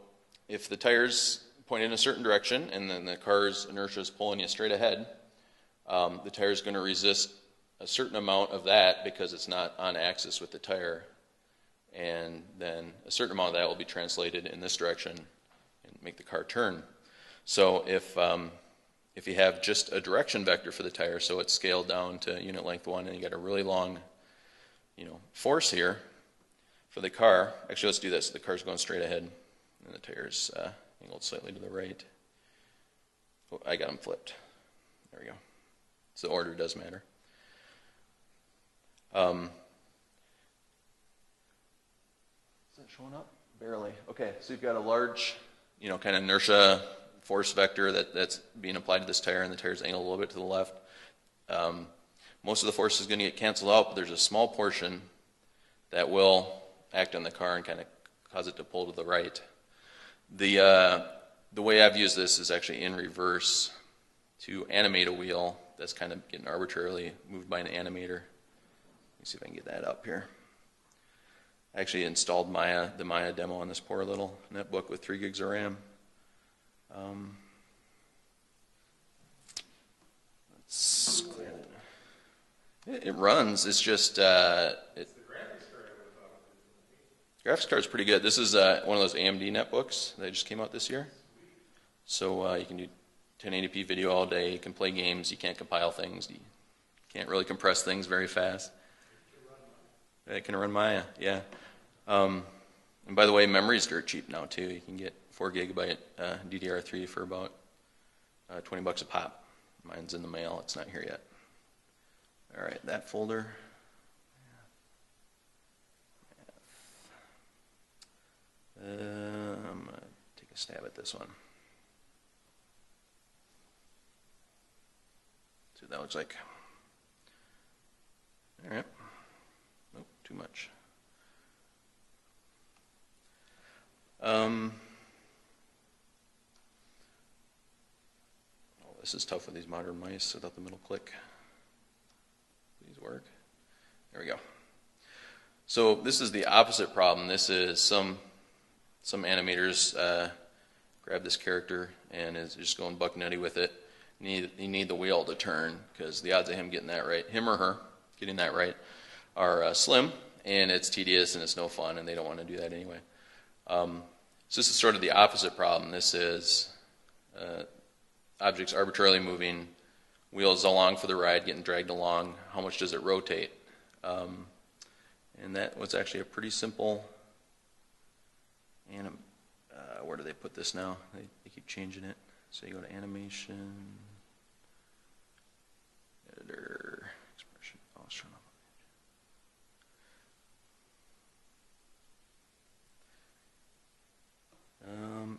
if the tires point in a certain direction and then the car's inertia is pulling you straight ahead, the tire is going to resist a certain amount of that because it's not on axis with the tire. And then a certain amount of that will be translated in this direction and make the car turn. So if you have just a direction vector for the tire, so it's scaled down to unit length 1, and you got a really long, force here for the car. Actually, let's do this. The car's going straight ahead, and the tire's angled slightly to the right. Oh, I got them flipped. There we go. So the order does matter. Is that showing up? Barely. Okay, so you've got a large, kind of inertia force vector that's being applied to this tire, and the tire's angled a little bit to the left. Most of the force is going to get canceled out, but there's a small portion that will act on the car and kind of cause it to pull to the right. The way I've used this is actually in reverse to animate a wheel that's kind of getting arbitrarily moved by an animator. Let me see if I can get that up here. I actually installed the Maya demo on this poor little netbook with 3 gigs of RAM. Let's clear that. It runs. It's just graphics card is pretty good. This is one of those AMD netbooks that just came out this year. So you can do 1080p video all day. You can play games. You can't compile things. You can't really compress things very fast. It can run Maya, yeah. And by the way, memory's dirt cheap now too. You can get 4 gigabyte DDR3 for about $20 a pop. Mine's in the mail. It's not here yet. All right, that folder. I'm going to take a stab at this one. See what that looks like. All right. Nope, too much. Oh, this is tough with these modern mice without the middle click. Please work. There we go. So this is the opposite problem. This is some animators grab this character and is just going buck nutty with it. You need the wheel to turn because the odds of him getting that right, him or her getting that right, are slim, and it's tedious and it's no fun, and they don't want to do that anyway. So this is sort of the opposite problem. This is objects arbitrarily moving, wheels along for the ride, getting dragged along. How much does it rotate? And that was actually a pretty simple. Where do they put this now? They keep changing it. So you go to animation, editor, expression. Oh, I was trying to.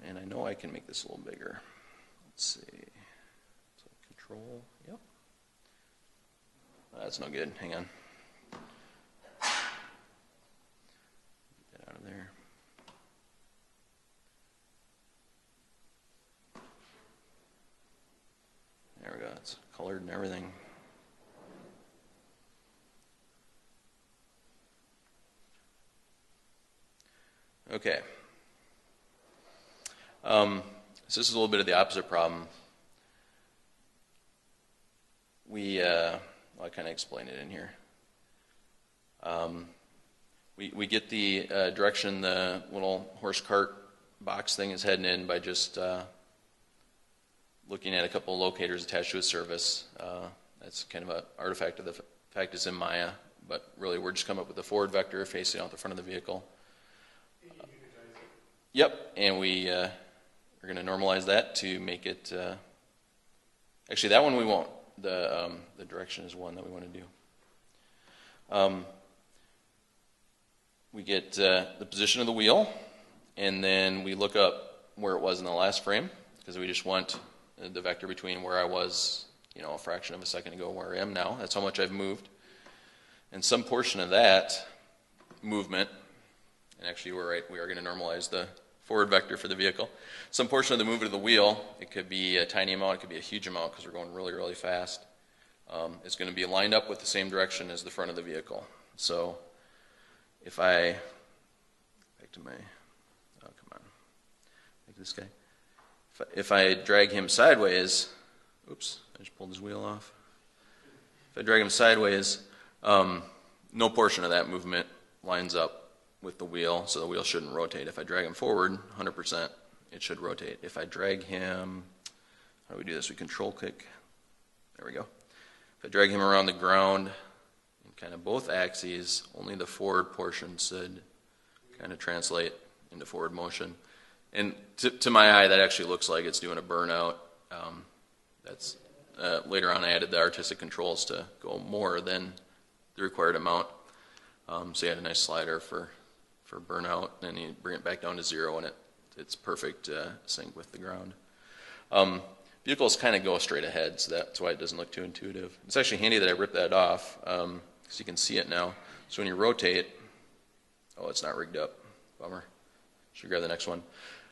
And I know I can make this a little bigger. Let's see. So control. Yep. That's no good. Hang on. Get that out of there. There we go. It's colored and everything. Okay. So this is a little bit of the opposite problem. I kind of explained it in here. We get the direction the little horse cart box thing is heading in by just looking at a couple of locators attached to a surface. That's kind of an artifact of the fact it's in Maya, but really we're just coming up with a forward vector facing out the front of the vehicle. Yep, and we're going to normalize that to make it. Actually, that one we won't. The direction is one that we want to do. We get the position of the wheel, and then we look up where it was in the last frame because we just want the vector between where I was, a fraction of a second ago, where I am now. That's how much I've moved. And some portion of that movement, and actually we're right, we are going to normalize the forward vector for the vehicle. Some portion of the movement of the wheel, it could be a tiny amount, it could be a huge amount because we're going really, really fast. It's going to be lined up with the same direction as the front of the vehicle. So if I, back to my, oh come on, like this guy. If I drag him sideways, oops, I just pulled his wheel off. If I drag him sideways, no portion of that movement lines up with the wheel, so the wheel shouldn't rotate. If I drag him forward, 100%, it should rotate. If I drag him, how do we do this? We control click. There we go. If I drag him around the ground in kind of both axes, only the forward portion should kind of translate into forward motion. And to my eye, that actually looks like it's doing a burnout. That's later on I added the artistic controls to go more than the required amount. So you had a nice slider for burnout, and you bring it back down to 0, and it's perfect sync with the ground. Vehicles kind of go straight ahead, so that's why it doesn't look too intuitive. It's actually handy that I ripped that off, because you can see it now. So when you rotate, oh, it's not rigged up. Bummer. Should grab the next one.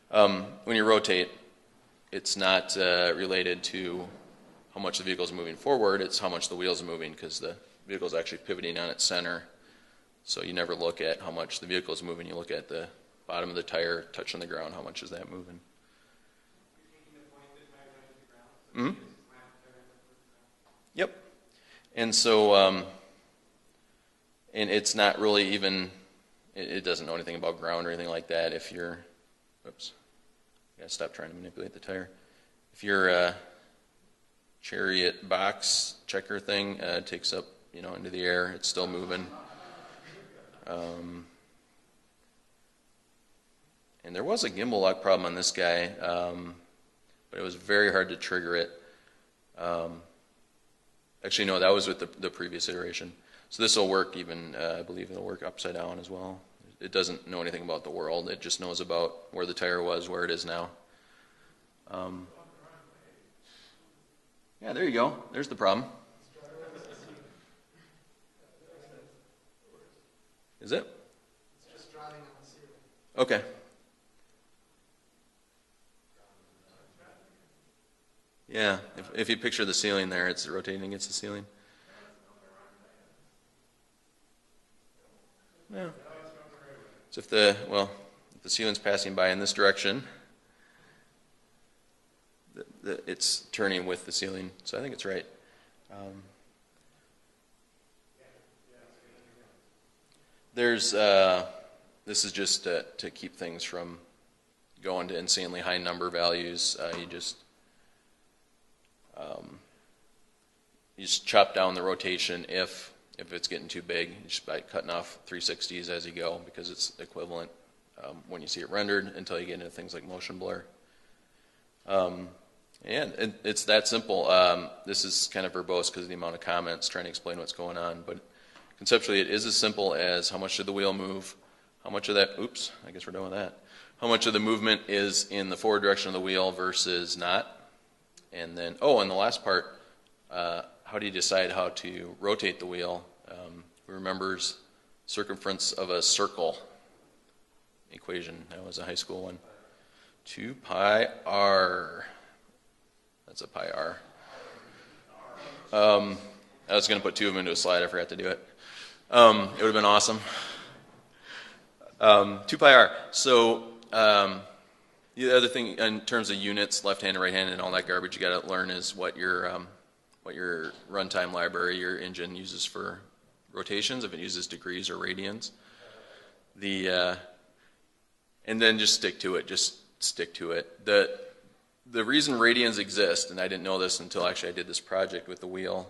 When you rotate, it's not related to how much the vehicle is moving forward, it's how much the wheels are moving, because the vehicle is actually pivoting on its center. So you never look at how much the vehicle is moving, you look at the bottom of the tire touching the ground, how much is that moving. Mm-hmm. Yep. And so, and it's not really even, it doesn't know anything about ground or anything like that. If you're, oops, I gotta stop trying to manipulate the tire. If your chariot box checker thing takes up, into the air, it's still moving. And there was a gimbal lock problem on this guy, but it was very hard to trigger it. Actually, no, that was with the previous iteration. So this will work even, I believe it'll work upside down as well. It doesn't know anything about the world. It just knows about where the tire was, where it is now. Yeah, there you go. There's the problem. Is it? It's just driving on the ceiling. Okay. Yeah, if you picture the ceiling there, it's rotating against the ceiling. Yeah. So if the ceiling's passing by in this direction, it's turning with the ceiling. So I think it's right. There's this is just to keep things from going to insanely high number values. You just chop down the rotation if it's getting too big, just by cutting off 360s as you go, because it's equivalent when you see it rendered until you get into things like motion blur. And it's that simple. This is kind of verbose because of the amount of comments trying to explain what's going on, but conceptually it is as simple as how much did the wheel move, how much of that, oops, I guess we're done with that, how much of the movement is in the forward direction of the wheel versus not, and then, and the last part, how do you decide how to rotate the wheel? Who remembers circumference of a circle equation? That was a high school one. 2 pi r. That's a pi r. I was going to put 2 of them into a slide. I forgot to do it. It would have been awesome. 2 pi r. So the other thing in terms of units, left-hand and right-hand and all that garbage you got to learn is what your runtime library, your engine uses for rotations, if it uses degrees or radians. And then just stick to it. Just stick to it. The reason radians exist, and I didn't know this until actually I did this project with the wheel,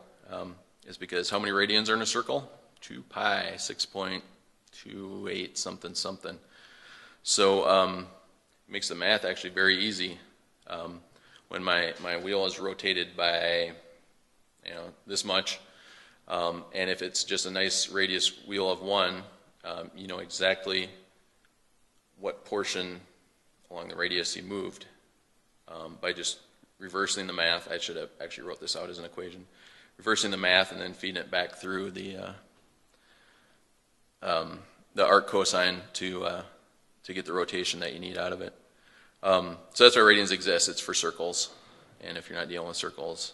is because how many radians are in a circle? 2 pi, 6.28 something something. So it makes the math actually very easy. When my wheel is rotated by this much, and if it's just a nice radius wheel of 1, you know exactly what portion along the radius you moved by just reversing the math. I should have actually wrote this out as an equation. Reversing the math and then feeding it back through the arc cosine to get the rotation that you need out of it. So that's why radians exist. It's for circles. And if you're not dealing with circles,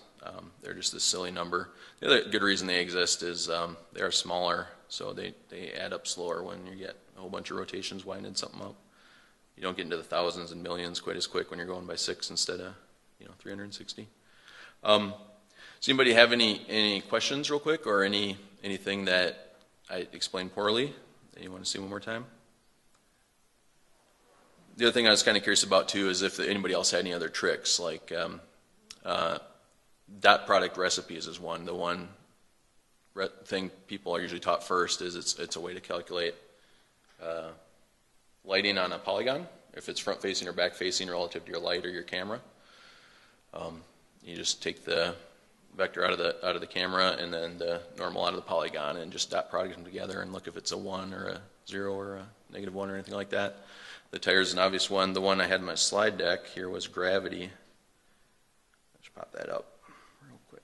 they're just this silly number. The other good reason they exist is they are smaller, so they add up slower when you get a whole bunch of rotations winding something up. You don't get into the thousands and millions quite as quick when you're going by 6 instead of 360. Does anybody have any questions real quick, or anything that I explained poorly that you want to see one more time? The other thing I was kind of curious about too is if anybody else had any other tricks, like dot product recipes is one. The one thing people are usually taught first is it's a way to calculate lighting on a polygon, if it's front facing or back facing relative to your light or your camera. You just take the vector out of the camera and then the normal out of the polygon and just dot product them together and look if it's a 1 or a 0 or a -1 or anything like that. The tire is an obvious one. The one I had in my slide deck here was gravity. Let's pop that up real quick.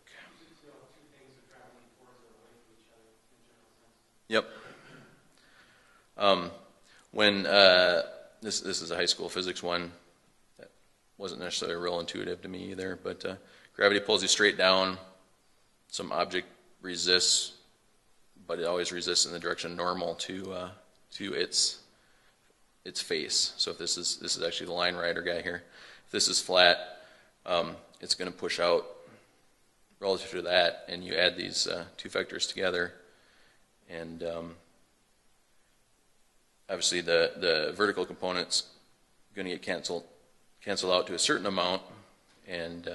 Yep. When this is a high school physics one that wasn't necessarily real intuitive to me either, but gravity pulls you straight down. Some object resists, but it always resists in the direction normal to its face. So if this is actually the line rider guy here. If this is flat, it's going to push out relative to that, and you add these two vectors together, and obviously the vertical component's going to get canceled out to a certain amount, and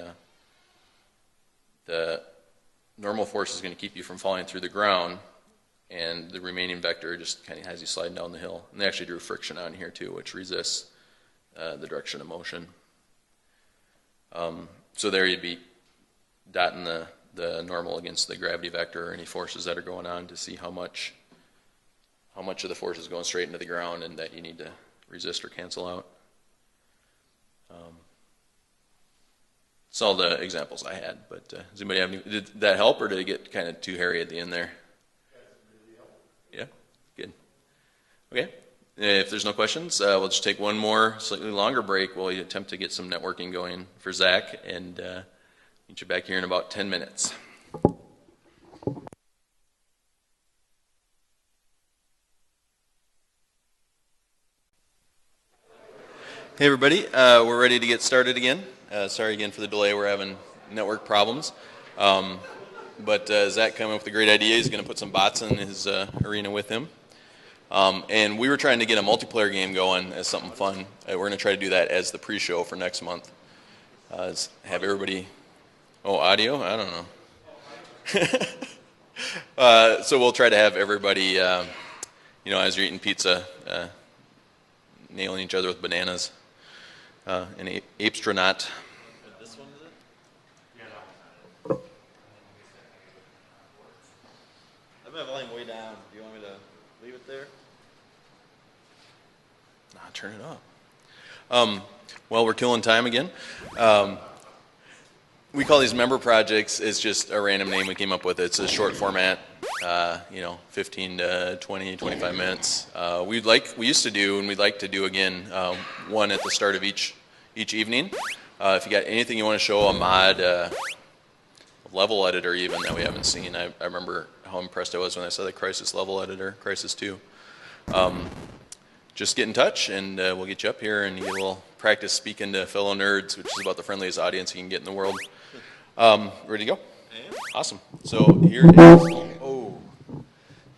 the normal force is going to keep you from falling through the ground, and the remaining vector just kind of has you sliding down the hill. And they actually drew friction on here too, which resists the direction of motion. So there you'd be dotting the normal against the gravity vector or any forces that are going on to see how much of the force is going straight into the ground and that you need to resist or cancel out. That's all the examples I had, but does anybody have any, did that help, or did it get kind of too hairy at the end there? Yeah, good. Okay, if there's no questions, we'll just take one more slightly longer break while we attempt to get some networking going for Zach, and meet you back here in about 10 minutes. Hey everybody, we're ready to get started again. Sorry again for the delay, we're having network problems. But Zach came up with a great idea. He's going to put some bots in his arena with him. And we were trying to get a multiplayer game going as something fun. We're going to try to do that as the pre-show for next month. Have everybody... Oh, audio? I don't know. So we'll try to have everybody, as you're eating pizza, nailing each other with bananas. An Apestronaut. This one, is it? I have my volume way down. Do you want me to leave it there? Nah, turn it up. Well, we're killing time again. We call these member projects. It's just a random name we came up with. It's a short format, 15 to 20, 25 minutes. We used to do, and we'd like to do again, one at the start of each evening. If you got anything you want to show, a mod, a level editor even that we haven't seen. I remember how impressed I was when I saw the Crisis level editor, Crisis 2. Just get in touch, and we'll get you up here, and you get a little practice speaking to fellow nerds, which is about the friendliest audience you can get in the world. Ready to go? Awesome. So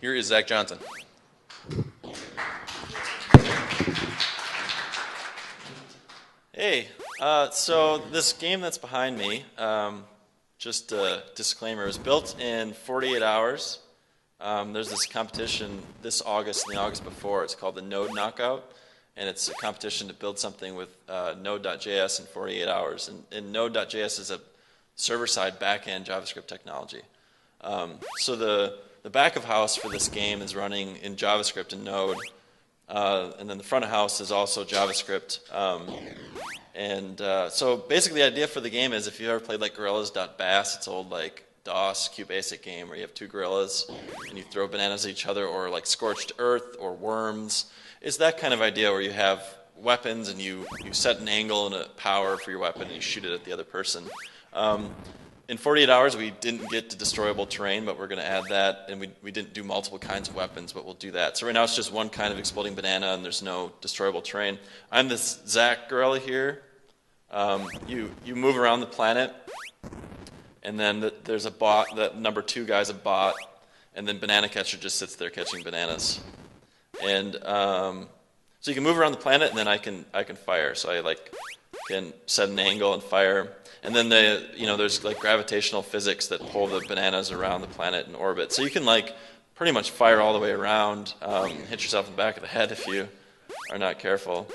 here is Zach Johnson. Hey, so this game that's behind me, just a disclaimer, was built in 48 hours. There's this competition this August and the August before. It's called the Node Knockout, and it's a competition to build something with Node.js in 48 hours. And Node.js is a server-side back-end JavaScript technology. So the back of house for this game is running in JavaScript and Node. And then the front of house is also JavaScript. So basically the idea for the game is if you ever played like gorillas.bash, it's old like DOS QBasic game where you have two gorillas and you throw bananas at each other, or like Scorched Earth or Worms. It's that kind of idea where you have weapons and you set an angle and a power for your weapon and you shoot it at the other person. In 48 hours we didn't get to destroyable terrain, but we're going to add that, and we didn't do multiple kinds of weapons, but we'll do that. So right now it's just one kind of exploding banana and there's no destroyable terrain. I'm this Zach gorilla here. You move around the planet, and then there's a bot. That number 2 guy's a bot, and then Banana Catcher just sits there catching bananas. And so you can move around the planet, and then I can fire. So I can set an angle and fire. And then there's like gravitational physics that pull the bananas around the planet in orbit. So you can like pretty much fire all the way around, hit yourself in the back of the head if you are not careful.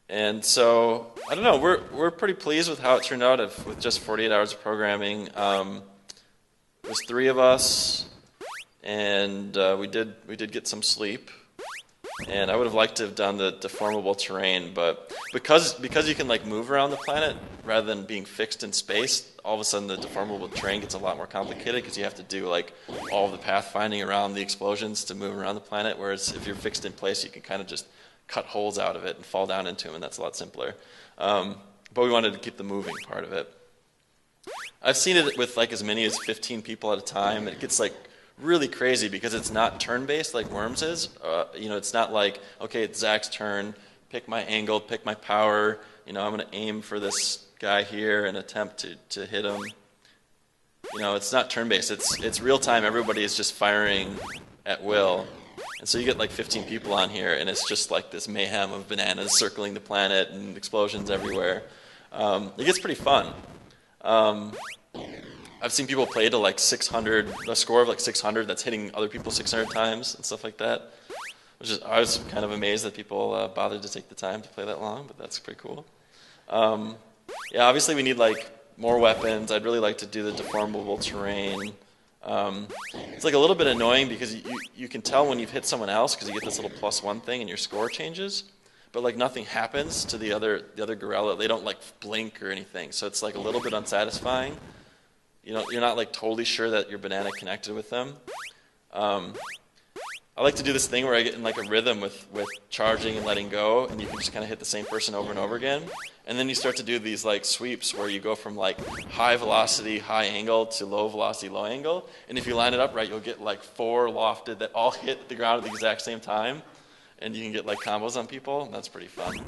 And so I don't know. We're pretty pleased with how it turned out with just 48 hours of programming. It was 3 of us, and we did get some sleep. And I would have liked to have done the deformable terrain, but because you can like move around the planet rather than being fixed in space, all of a sudden the deformable terrain gets a lot more complicated because you have to do like all of the pathfinding around the explosions to move around the planet. Whereas if you're fixed in place, you can kind of just cut holes out of it and fall down into them, and that's a lot simpler. But we wanted to keep the moving part of it. I've seen it with like as many as 15 people at a time. It gets like really crazy because it's not turn-based like Worms is. It's not like, okay, it's Zach's turn, pick my angle, pick my power. I'm going to aim for this guy here and attempt to hit him. It's not turn-based. It's real-time. Everybody is just firing at will. And so you get like 15 people on here, and it's just like this mayhem of bananas circling the planet and explosions everywhere. It gets pretty fun. I've seen people play to like 600, a score of like 600 that's hitting other people 600 times and stuff like that. I was kind of amazed that people bothered to take the time to play that long, but that's pretty cool. Obviously we need like more weapons. I'd really like to do the deformable terrain. It's like a little bit annoying because you can tell when you've hit someone else because you get this little +1 thing and your score changes, but like nothing happens to the other gorilla. They don't like blink or anything, so it's like a little bit unsatisfying. You're not like totally sure that your banana connected with them. I like to do this thing where I get in like a rhythm with charging and letting go, and you can just kind of hit the same person over and over again. And then you start to do these like sweeps where you go from like high velocity, high angle to low velocity, low angle. And if you line it up right, you'll get like 4 lofted that all hit the ground at the exact same time. And you can get like combos on people, and that's pretty fun.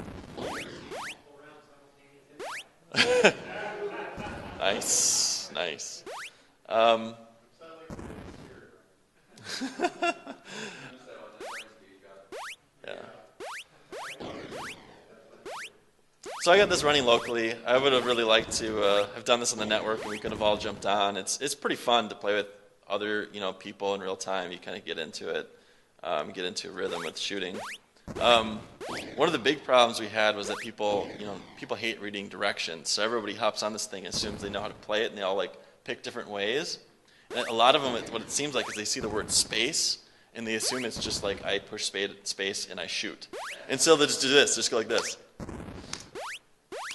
Nice. Yeah. So I got this running locally. I would have really liked to have done this on the network, and we could have all jumped on. It's pretty fun to play with other people in real time. You kind of get into it, get into a rhythm with shooting. One of the big problems we had was that people hate reading directions. So everybody hops on this thing and assumes they know how to play it, and they all like pick different ways. And a lot of them, what it seems like is they see the word space, and they assume it's just like I push space and I shoot. And so they just do this, just go like this.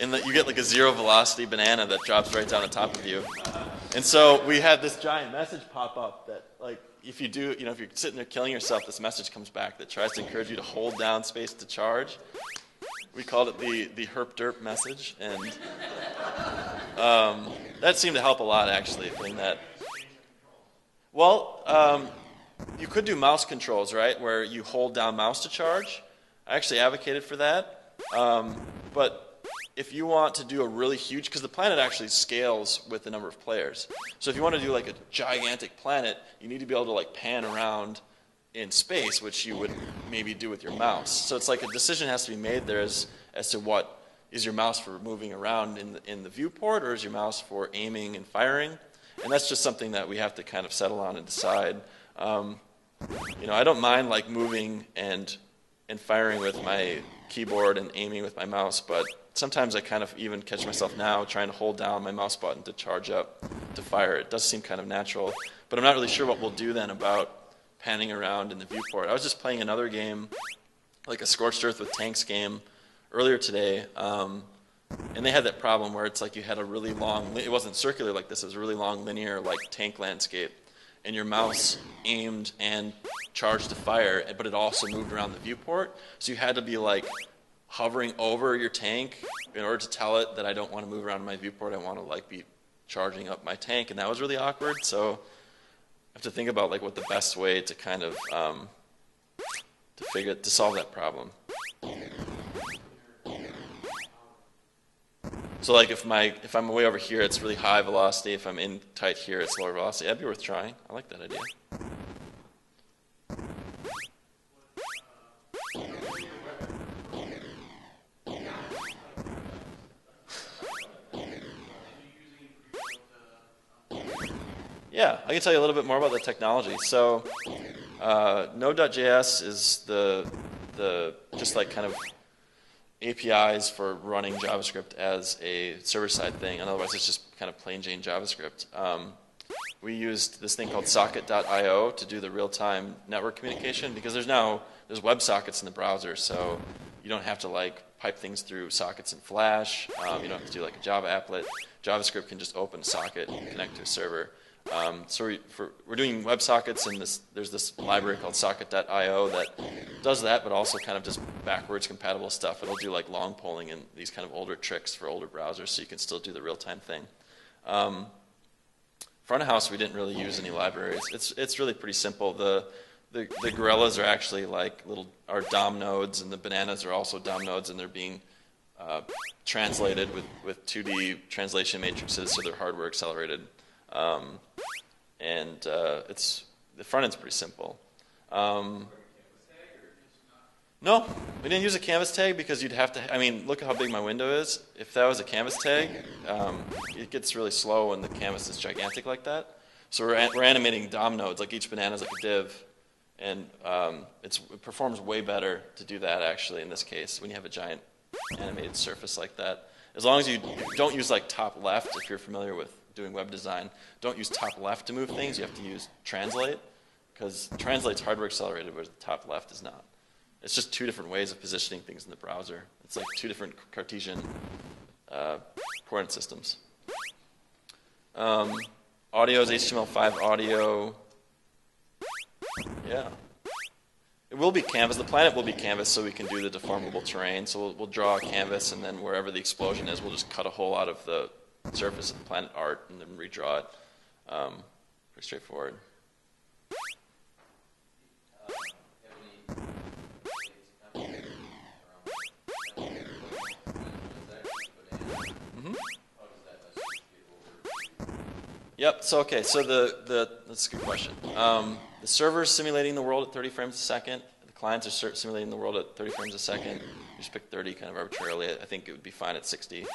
And you get like a 0 velocity banana that drops right down on top of you. And so we had this giant message pop up that like, if you do, if you're sitting there killing yourself, this message comes back that tries to encourage you to hold down space to charge. We called it the herp derp message, and that seemed to help a lot actually. Putting that. Well, you could do mouse controls, right, where you hold down mouse to charge. I actually advocated for that, but if you want to do a really huge, because the planet actually scales with the number of players. So if you want to do like a gigantic planet, you need to be able to like pan around in space, which you would maybe do with your mouse. So it's like a decision has to be made there as to what is your mouse for moving around in the viewport, or is your mouse for aiming and firing? And that's just something that we have to kind of settle on and decide. I don't mind like moving and firing with my keyboard and aiming with my mouse, but sometimes I kind of even catch myself now trying to hold down my mouse button to charge up to fire. It does seem kind of natural, but I'm not really sure what we'll do then about panning around in the viewport. I was just playing another game, like a Scorched Earth with Tanks game, earlier today, and they had that problem where it's like you had a really long, it wasn't circular like this, it was a really long linear like tank landscape, and your mouse aimed and charged to fire, but it also moved around the viewport, so you had to be like hovering over your tank in order to tell it that I don't want to move around my viewport, I want to like be charging up my tank, and that was really awkward. So I have to think about like what the best way to kind of to solve that problem. So like if I'm way over here, it's really high velocity. If I'm in tight here, it's lower velocity. That'd be worth trying. I like that idea. Yeah, I can tell you a little bit more about the technology. So Node.js is the just like kind of APIs for running JavaScript as a server-side thing, and otherwise it's just kind of plain Jane JavaScript. We used this thing called socket.io to do the real-time network communication, because there's WebSockets in the browser, so you don't have to like pipe things through sockets in Flash. You don't have to do like a Java applet. JavaScript can just open a socket and connect to a server. So we're doing WebSockets, and there's this library called socket.io that does that, but also kind of just backwards compatible stuff. It'll do like long polling and these kind of older tricks for older browsers, so you can still do the real-time thing. Front of house, we didn't really use any libraries. It's really pretty simple. The gorillas are actually like are DOM nodes, and the bananas are also DOM nodes, and they're being translated with 2D translation matrices, so they're hardware accelerated. The front end's pretty simple. No, we didn't use a canvas tag because you'd have to, I mean, look at how big my window is. If that was a canvas tag, it gets really slow when the canvas is gigantic like that. So we're animating DOM nodes, like each banana is like a div, and it performs way better to do that actually in this case when you have a giant animated surface like that. As long as you don't use like top left, if you're familiar with doing web design, don't use top left to move things. You have to use translate, because translate's hardware accelerated, whereas the top left is not. It's just two different ways of positioning things in the browser. It's like two different Cartesian coordinate systems. Audio is HTML5 audio. Yeah. It will be canvas. The planet will be canvas, so we can do the deformable terrain. So we'll draw a canvas, and then wherever the explosion is, we'll just cut a hole out of the surface of the planet art and then redraw it. Pretty straightforward. Yep. So okay. So that's a good question. The server's simulating the world at 30 frames a second. The clients are simulating the world at 30 frames a second. You just pick 30 kind of arbitrarily. I think it would be fine at 60.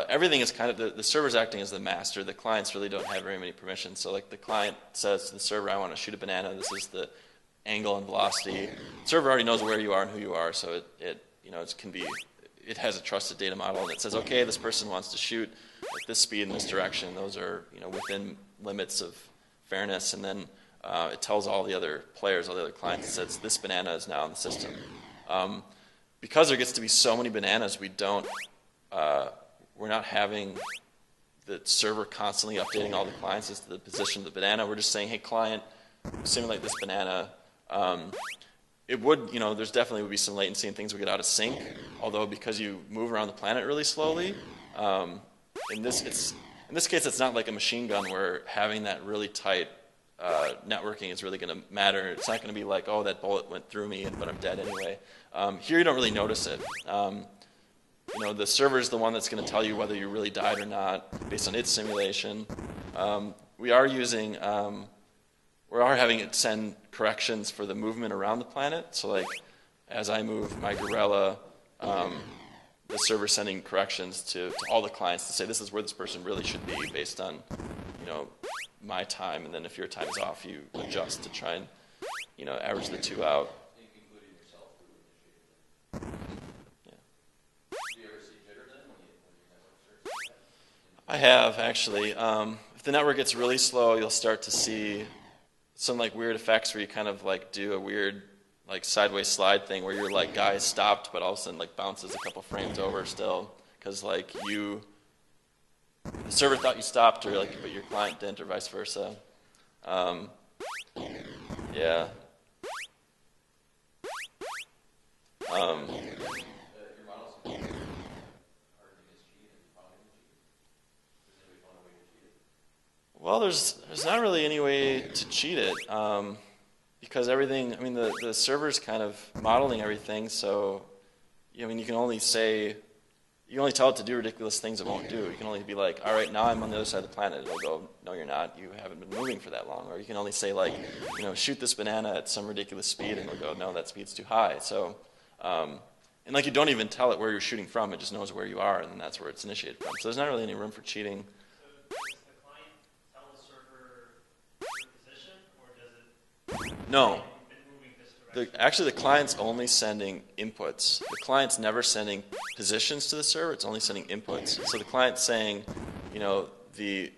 Everything is kind of, the server's acting as the master. The clients really don't have very many permissions. So like the client says to the server, I want to shoot a banana. This is the angle and velocity. The server already knows where you are and who you are, so it has a trusted data model, and it says, okay, this person wants to shoot at this speed in this direction. Those are within limits of fairness, and then it tells all the other players, all the other clients, it says this banana is now in the system. Because there gets to be so many bananas, we're not having the server constantly updating all the clients as to the position of the banana. We're just saying, hey, client, simulate this banana. It would, there's definitely would be some latency and things would get out of sync. Although because you move around the planet really slowly, in this case, it's not like a machine gun where having that really tight networking is really going to matter. It's not going to be like, oh, that bullet went through me, but I'm dead anyway. Here you don't really notice it. The server is the one that's going to tell you whether you really died or not based on its simulation. We are having it send corrections for the movement around the planet. So like, as I move my gorilla, the server's sending corrections to all the clients to say this is where this person really should be based on, my time. And then if your time is off, you adjust to try and, average the two out. Including yourself who initiated it. Yeah. Do you ever see jitter then when you have upstairs? I have, actually. If the network gets really slow, you'll start to see some like weird effects where you kind of like do a weird like sideways slide thing where your like guy stopped, but all of a sudden like bounces a couple frames over still because like the server thought you stopped, or like but your client didn't, or vice versa. Yeah. Well, there's not really any way to cheat it because everything. I mean, the server's kind of modeling everything, so I mean, you can only tell it to do ridiculous things it won't do. You can only be like, all right, now I'm on the other side of the planet. It'll go, no, you're not. You haven't been moving for that long. Or you can only say like, shoot this banana at some ridiculous speed, and it'll go, no, that speed's too high. So, and like you don't even tell it where you're shooting from. It just knows where you are, and then that's where it's initiated from. So there's not really any room for cheating. No. Actually, the client's only sending inputs. The client's never sending positions to the server. It's only sending inputs. So the client's saying, the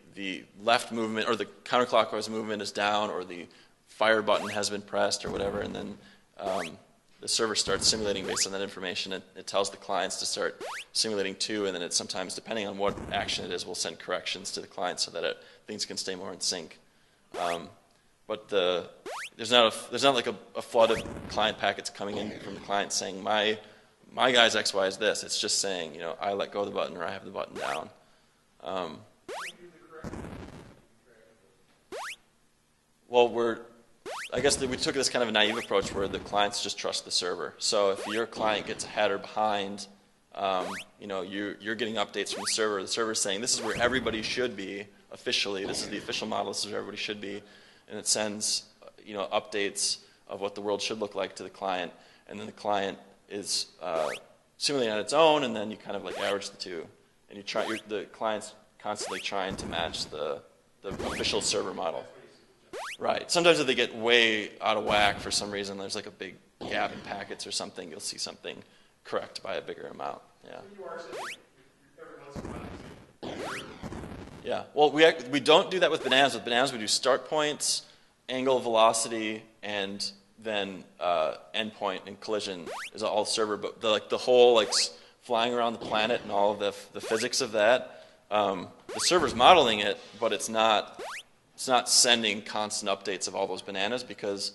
left movement or the counterclockwise movement is down, or the fire button has been pressed, or whatever, and then the server starts simulating based on that information. It tells the clients to start simulating too, and then it sometimes, depending on what action it is, will send corrections to the client so that things can stay more in sync. But there's not like a flood of client packets coming in from the client saying my guy's XY is this. It's just saying I let go of the button, or I have the button down. Well, I guess we took this kind of a naive approach where the clients just trust the server. So if your client gets ahead or behind, you're getting updates from the server. The server's saying this is where everybody should be officially. This is the official model. This is where everybody should be. And it sends updates of what the world should look like to the client, and then the client is simulating on its own, and then you kind of like average the two, and the client's constantly trying to match the official server model. Right. Sometimes if they get way out of whack for some reason, there's like a big gap in packets or something, you'll see something correct by a bigger amount. Yeah. You are saying every once in a while. Yeah. Well, we don't do that with bananas. With bananas, we do start points, angle, velocity, and then endpoint and collision is all server. But the whole flying around the planet and all of the physics of that, the server's modeling it, but it's not sending constant updates of all those bananas because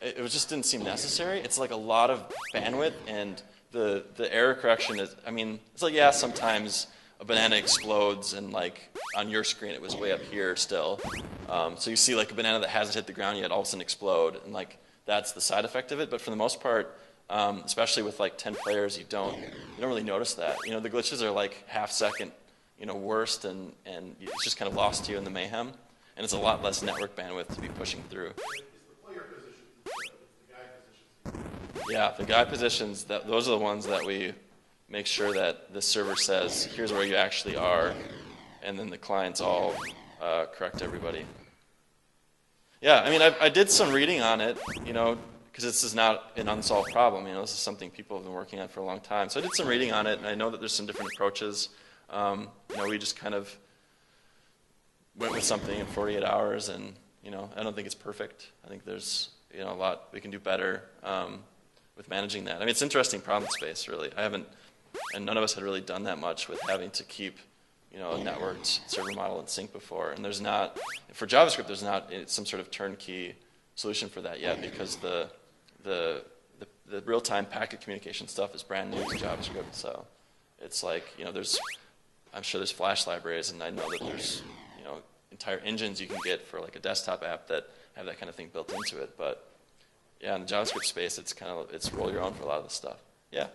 it just didn't seem necessary. It's like a lot of bandwidth, and the error correction is. I mean, it's like sometimes a banana explodes, and on your screen it was way up here still. So you see a banana that hasn't hit the ground yet all of a sudden explode, and that's the side effect of it. But for the most part, especially with 10 players, you don't really notice that. The glitches are half second, worst, and it's just kind of lost to you in the mayhem, and it's a lot less network bandwidth to be pushing through. It's the player position, the guy position. Yeah, the guy positions, those are the ones that we make sure that the server says, here's where you actually are, and then the clients all correct everybody. Yeah, I mean, I did some reading on it, because this is not an unsolved problem. This is something people have been working on for a long time. So I did some reading on it, and I know that there's some different approaches. We just kind of went with something in 48 hours, and I don't think it's perfect. I think there's a lot we can do better with managing that. I mean, it's an interesting problem space, really. And none of us had really done that much with having to keep a networked server model in sync before. And there's not, for JavaScript, there's not some sort of turnkey solution for that yet, because the real-time packet communication stuff is brand new to JavaScript. So it's I'm sure there's Flash libraries, and I know that there's entire engines you can get for a desktop app that have that kind of thing built into it. But yeah, in the JavaScript space, it's roll your own for a lot of this stuff. Yeah.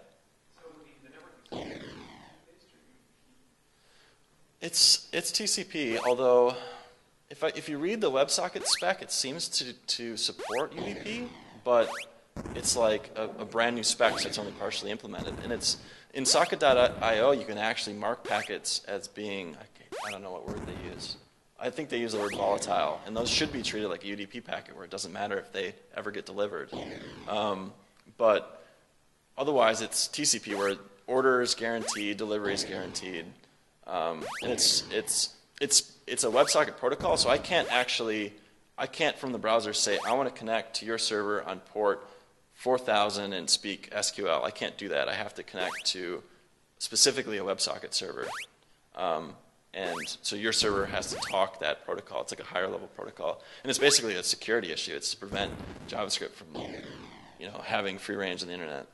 It's TCP, although if you read the WebSocket spec, it seems to support UDP, but it's a brand new spec, so it's only partially implemented. And it's in socket.io, you can actually mark packets as being, I don't know what word they use. I think they use the word volatile, and those should be treated like a UDP packet, where it doesn't matter if they ever get delivered. But otherwise, it's TCP, where order is guaranteed, delivery is guaranteed, and it's it's a WebSocket protocol, so I can't from the browser say, I want to connect to your server on port 4000 and speak SQL. I can't do that. I have to connect to specifically a WebSocket server. And so your server has to talk that protocol. It's like a higher level protocol. And it's basically a security issue. It's to prevent JavaScript from having free range on the internet.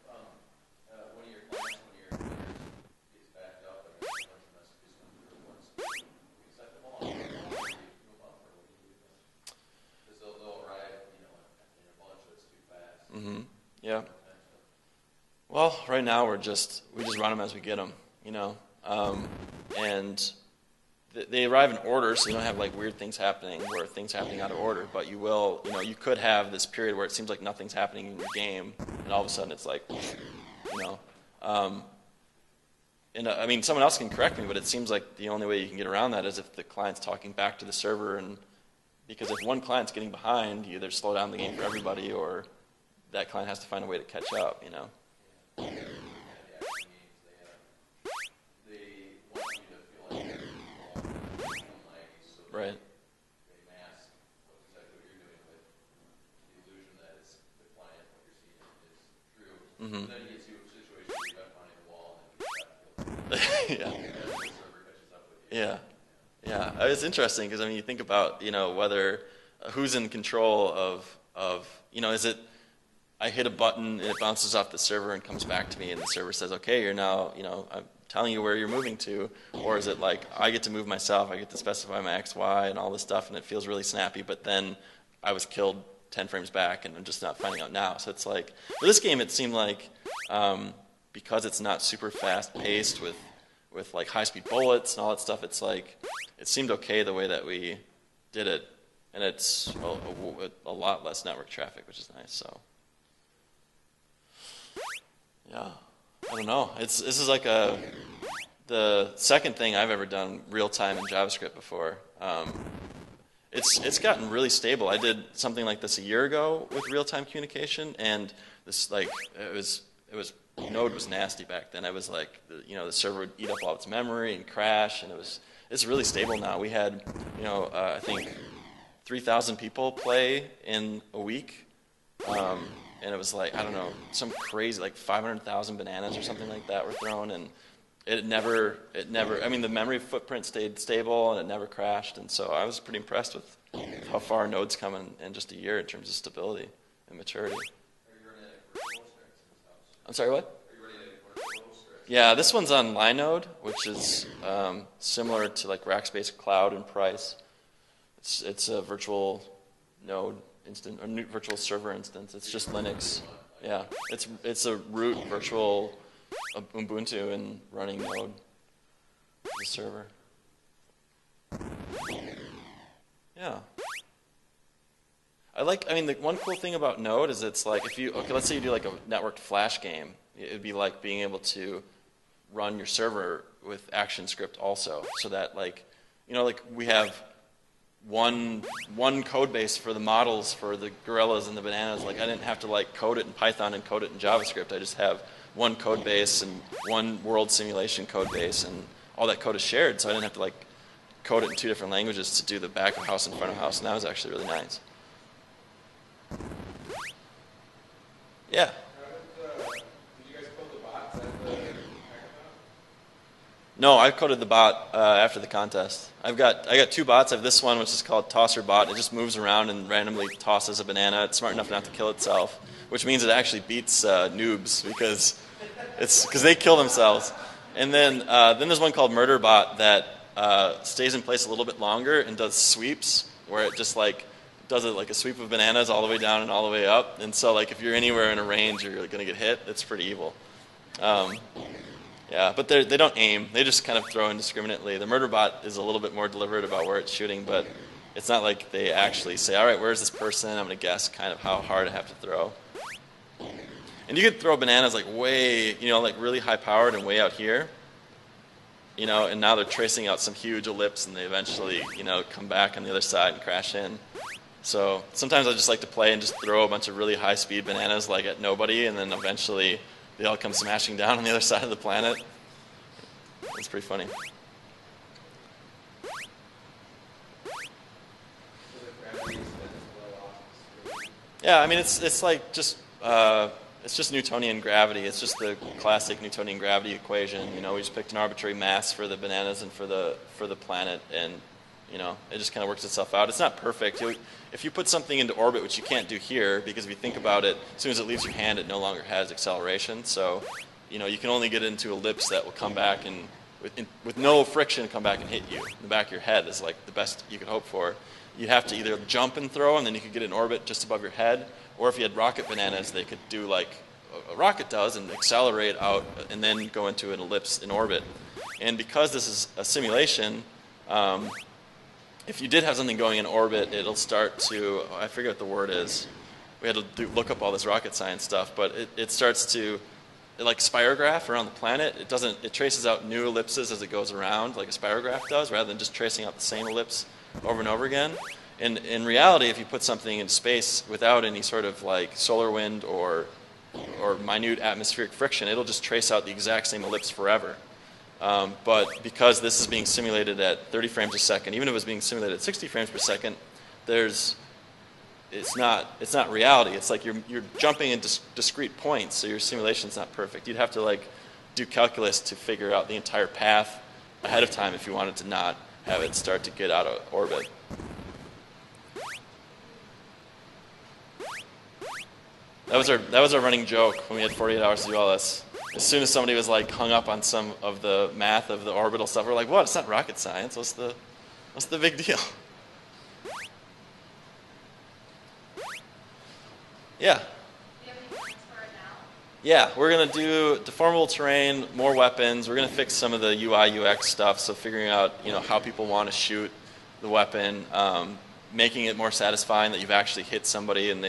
One of your clients, when your gets backed up, and a bunch of messages come through at once, you set them all on move on for what you do with them. Because they'll arrive, in a bunch that's too fast. Mm-hmm. Yeah. Well, right now we just run them as we get them, and they arrive in order, so you don't have like weird things happening where things happening out of order. But you will, you could have this period where it seems like nothing's happening in your game, and all of a sudden it's like, and I mean, someone else can correct me, but it seems like the only way you can get around that is if the client's talking back to the server, and because if one client's getting behind, you either slow down the game for everybody, or that client has to find a way to catch up, Right. They mask exactly what you're doing with the illusion that it's the client, what you're seeing is true. Mm-hmm. And then it gets you a situation where you have behind the wall and you Yeah. and the server catches up with you. Yeah. Yeah. It's interesting because, you think about, whether who's in control of is it I hit a button and it bounces off the server and comes back to me and the server says, okay, you're now, I'm telling you where you're moving to, or is it like I get to move myself, I get to specify my X, Y, and all this stuff, and it feels really snappy, but then I was killed 10 frames back and I'm just not finding out now. So it's like, for this game it seemed like, because it's not super fast paced with like high-speed bullets and all that stuff, it's like, it seemed okay the way that we did it, and it's a lot less network traffic, which is nice, so. Yeah, I don't know. This is like the second thing I've ever done real time in JavaScript before. It's gotten really stable. I did something like this a year ago with real time communication, and this Node was nasty back then. I was like, the server would eat up all its memory and crash, and it's really stable now. We had I think 3,000 people play in a week. And it was like, I don't know, some crazy, like 500,000 bananas or something like that were thrown, and it never, I mean, the memory footprint stayed stable, and it never crashed, and so I was pretty impressed with how far Node's come in just a year in terms of stability and maturity. Are you running a virtual script in this house? I'm sorry, what? Are you running a virtual script? Yeah, this one's on Linode, which is similar to like Rackspace Cloud in price. It's a virtual Node instance, or virtual server instance. It's just Linux. Yeah, it's a root virtual Ubuntu and running Node as a server. Yeah. I mean, the one cool thing about Node is it's like let's say you do like a networked Flash game. It'd be like being able to run your server with ActionScript also, so that like we have one code base for the models for the gorillas and the bananas. Like I didn't have to like code it in Python and code it in JavaScript. I just have one code base and one world simulation code base, and all that code is shared, so I didn't have to like code it in 2 different languages to do the back of house and front of house, and that was actually really nice. Yeah. Did you guys build the bots at the hackathon? No, I coded the bot after the contest. I got 2 bots. I have this one, which is called Tosser Bot. It just moves around and randomly tosses a banana. It's smart enough not to kill itself, which means it actually beats noobs because they kill themselves. And then there's one called Murder Bot that stays in place a little bit longer and does sweeps, where it just like does it like a sweep of bananas all the way down and all the way up. And so like if you're anywhere in a range, you're going to get hit. It's pretty evil. Yeah, but they don't aim. They just kind of throw indiscriminately. The Murder Bot is a little bit more deliberate about where it's shooting, but it's not like they actually say, all right, where's this person? I'm going to guess kind of how hard I have to throw. And you could throw bananas like way, like really high powered and way out here. And now they're tracing out some huge ellipse, and they eventually, come back on the other side and crash in. So sometimes I just like to play and just throw a bunch of really high speed bananas like at nobody, and then eventually they all come smashing down on the other side of the planet. It's pretty funny. Yeah, I mean it's like just it's just Newtonian gravity. It's just the classic Newtonian gravity equation. You know, we just picked an arbitrary mass for the bananas and for the planet, and you know, it just kind of works itself out. It's not perfect. If you put something into orbit, which you can't do here, because if you think about it, as soon as it leaves your hand, it no longer has acceleration. So, you know, you can only get into ellipse that will come back and with no friction come back and hit you. The back of your head is like the best you could hope for. You have to either jump and throw, and then you could get in orbit just above your head, or if you had rocket bananas, they could do like a rocket does and accelerate out and then go into an ellipse in orbit. And because this is a simulation, if you did have something going in orbit, it'll start to, I forget what the word is. We had to look up all this rocket science stuff, but it starts to, like spirograph around the planet. It traces out new ellipses as it goes around, like a spirograph does, rather than just tracing out the same ellipse over and over again. And in reality, if you put something in space without any sort of like solar wind or minute atmospheric friction, it'll just trace out the exact same ellipse forever. But because this is being simulated at 30 frames a second, even if it was being simulated at 60 frames per second, it's not reality. It's like you're jumping in discrete points, so your simulation's not perfect. You'd have to like do calculus to figure out the entire path ahead of time if you wanted to not have it start to get out of orbit. That was our running joke when we had 48 hours to do all this. As soon as somebody was like hung up on some of the math of the orbital stuff, we're like, "What? It's not rocket science. What's the big deal?" Yeah. Yeah, we're going to do deformable terrain, more weapons. We're going to fix some of the UI UX stuff, so figuring out, you know, how people want to shoot the weapon, making it more satisfying that you've actually hit somebody and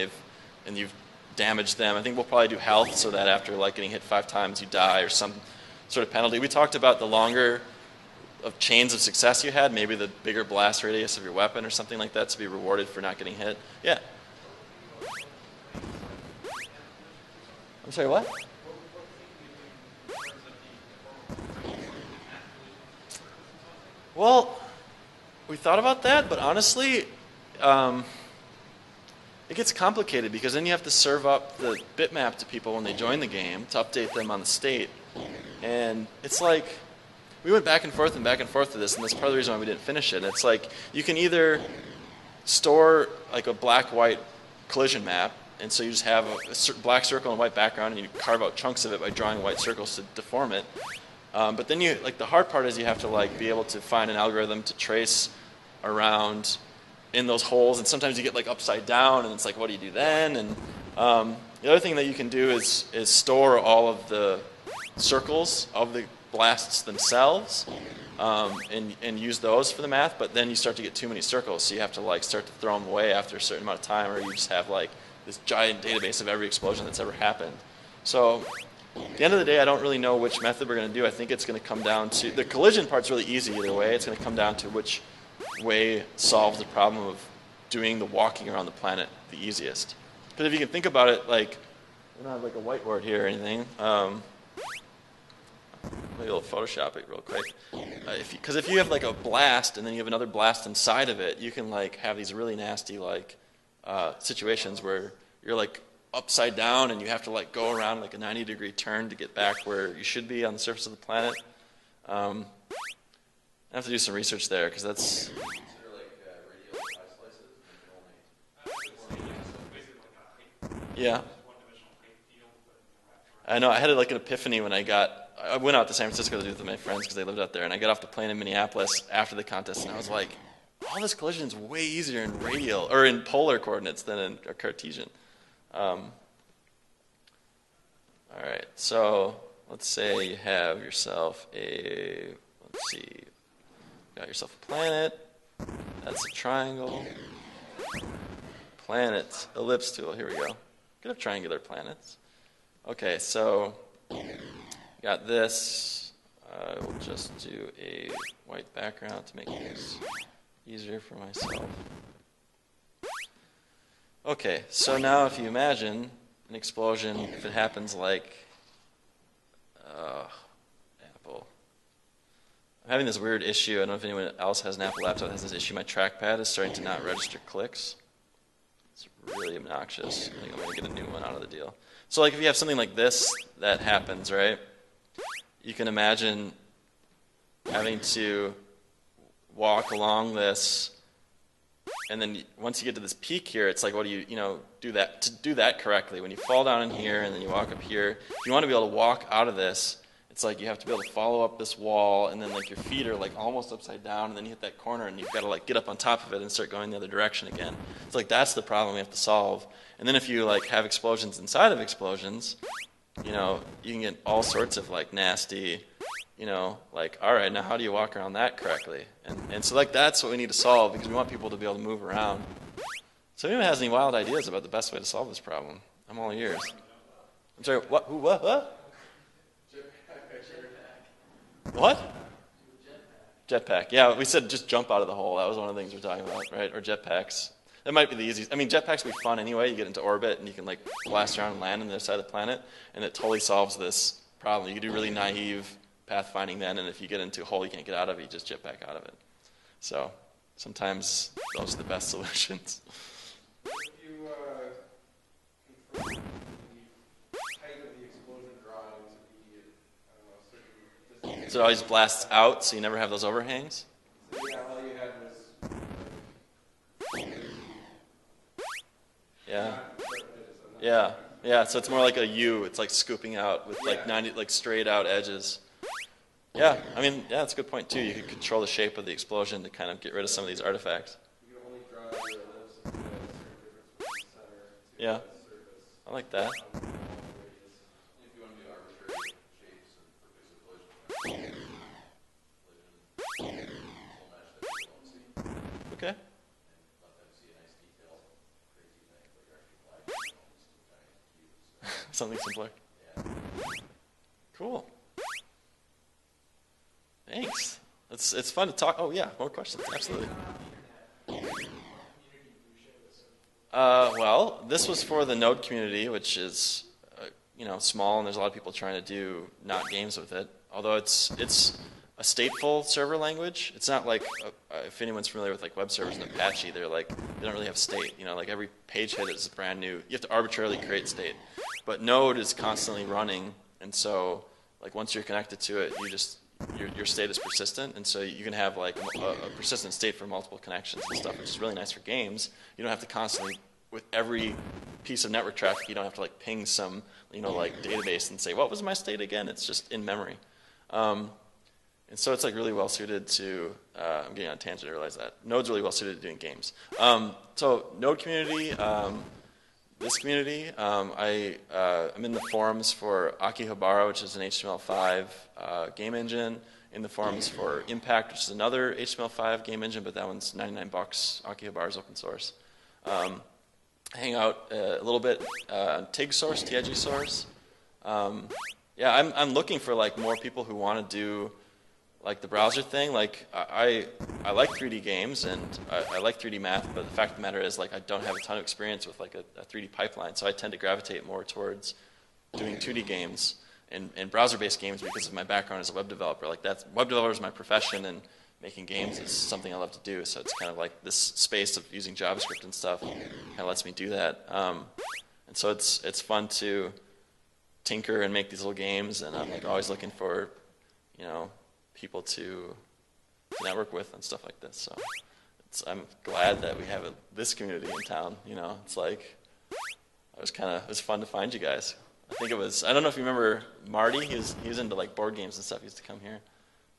you've damaged them. I think we'll probably do health, so that after like getting hit 5 times you die, or some sort of penalty. We talked about the longer of chains of success you had, maybe the bigger blast radius of your weapon or something like that to be rewarded for not getting hit. Yeah. I'm sorry, what? Well, we thought about that, but honestly, it gets complicated because then you have to serve up the bitmap to people when they join the game to update them on the state. And it's like, we went back and forth with this, and that's part of the reason why we didn't finish it. It's like, you can either store like a black-white collision map, and so you just have a black circle and a white background, and you carve out chunks of it by drawing white circles to deform it. But then the hard part is you have to like be able to find an algorithm to trace around in those holes, and sometimes you get like upside down, and it's like, what do you do then? And the other thing that you can do is store all of the circles of the blasts themselves, and use those for the math. But then you start to get too many circles, so you have to like start to throw them away after a certain amount of time, or you just have like this giant database of every explosion that's ever happened. So at the end of the day, I don't really know which method we're going to do. I think it's going to come down to, the collision part's really easy either way. It's going to come down to which way solves the problem of doing the walking around the planet the easiest. Because if you can think about it, like, we don't have like a whiteboard here or anything. Maybe we'll Photoshop it real quick. Because if you have like a blast and then you have another blast inside of it, you can like have these really nasty like situations where you're like upside down and you have to like go around like a 90-degree turn to get back where you should be on the surface of the planet. I have to do some research there because that's. Yeah. I know. I had like an epiphany when I went out to San Francisco to do it with my friends because they lived out there, and I got off the plane in Minneapolis after the contest, and I was like, all this collision is way easier in radial or in polar coordinates than in Cartesian. All right, so let's say you have yourself got yourself a planet. That's a triangle. Planet, ellipse tool. Here we go. Could have triangular planets. Okay, so got this. We'll just do a white background to make this easier for myself. Okay, so now if you imagine an explosion, if it happens like Apple. I'm having this weird issue. I don't know if anyone else has an Apple laptop that has this issue. My trackpad is starting to not register clicks. It's really obnoxious. I think I'm going to get a new one out of the deal. So like if you have something like this that happens, right? You can imagine having to walk along this, and then once you get to this peak here, it's like, what do you do that to do that correctly? When you fall down in here and then you walk up here, if you want to be able to walk out of this, it's like you have to be able to follow up this wall, and then like your feet are like almost upside down, and then you hit that corner, and you've got to like get up on top of it and start going the other direction again. It's like that's the problem we have to solve. And then if you like have explosions inside of explosions, you can get all sorts of like nasty, like, all right, now how do you walk around that correctly? And so like that's what we need to solve, because we want people to be able to move around. So if anyone has any wild ideas about the best way to solve this problem, I'm all ears. I'm sorry, what? Who, what? What? Jetpack. Yeah, we said just jump out of the hole. That was one of the things we're talking about, right? Or jetpacks. That might be the easiest. I mean, jetpacks would be fun anyway. You get into orbit and you can like blast around and land on the other side of the planet, and it totally solves this problem. You can do really naive pathfinding then, and if you get into a hole you can't get out of it, you just jetpack out of it. So sometimes those are the best solutions. If you confirm the height of the explosion drawing to be, I don't know, a certain distance. So it always blasts out, so you never have those overhangs? So yeah, all you had was Yeah. Yeah. Yeah, so it's more like a U. It's like scooping out with like 90 like straight out edges. Yeah, I mean, yeah, that's a good point too. You could control the shape of the explosion to kind of get rid of some of these artifacts. you can only draw your ellipse at a certain difference from the center to Yeah. the surface. I like that. If you want to do arbitrary shapes and for collision, we'll match that you won't see. Okay. And let them see a nice detail, crazy thing, but you're actually flying just two giant cubes. Something simpler. Yeah. Cool. Thanks. It's fun to talk. Oh yeah, more questions. Absolutely. Well, this was for the Node community, which is small, and there's a lot of people trying to do not games with it. Although it's a stateful server language. It's not like if anyone's familiar with like web servers and Apache, they don't really have state. Like every page hit is brand new. You have to arbitrarily create state. But Node is constantly running, and so like once you're connected to it, your state is persistent, and so you can have like a persistent state for multiple connections and stuff, which is really nice for games. You don't have to constantly, with every piece of network traffic, you don't have to like ping some like database and say, what was my state again? It's just in memory. And so it's like really well suited to, I'm getting on a tangent, I realize that. Node's really well suited to doing games. So Node community, this community, I'm in the forums for Akihabara, which is an HTML5 game engine. In the forums for Impact, which is another HTML5 game engine, but that one's $99. Akihabara is open source. I hang out a little bit on TIG source, TIG source. Yeah, I'm looking for like more people who want to do like the browser thing. Like I like 3D games and I like 3D math, but the fact of the matter is like I don't have a ton of experience with like a 3D pipeline, so I tend to gravitate more towards doing 2D games and browser-based games because of my background as a web developer. Like web developer is my profession, and making games is something I love to do. So it's kind of like this space of using JavaScript and stuff kind of lets me do that. And so it's fun to tinker and make these little games, and I'm like always looking for people to network with and stuff like this. So I'm glad that we have this community in town. It's like it was fun to find you guys. I think it was, I don't know if you remember Marty. He was into like board games and stuff. He used to come here.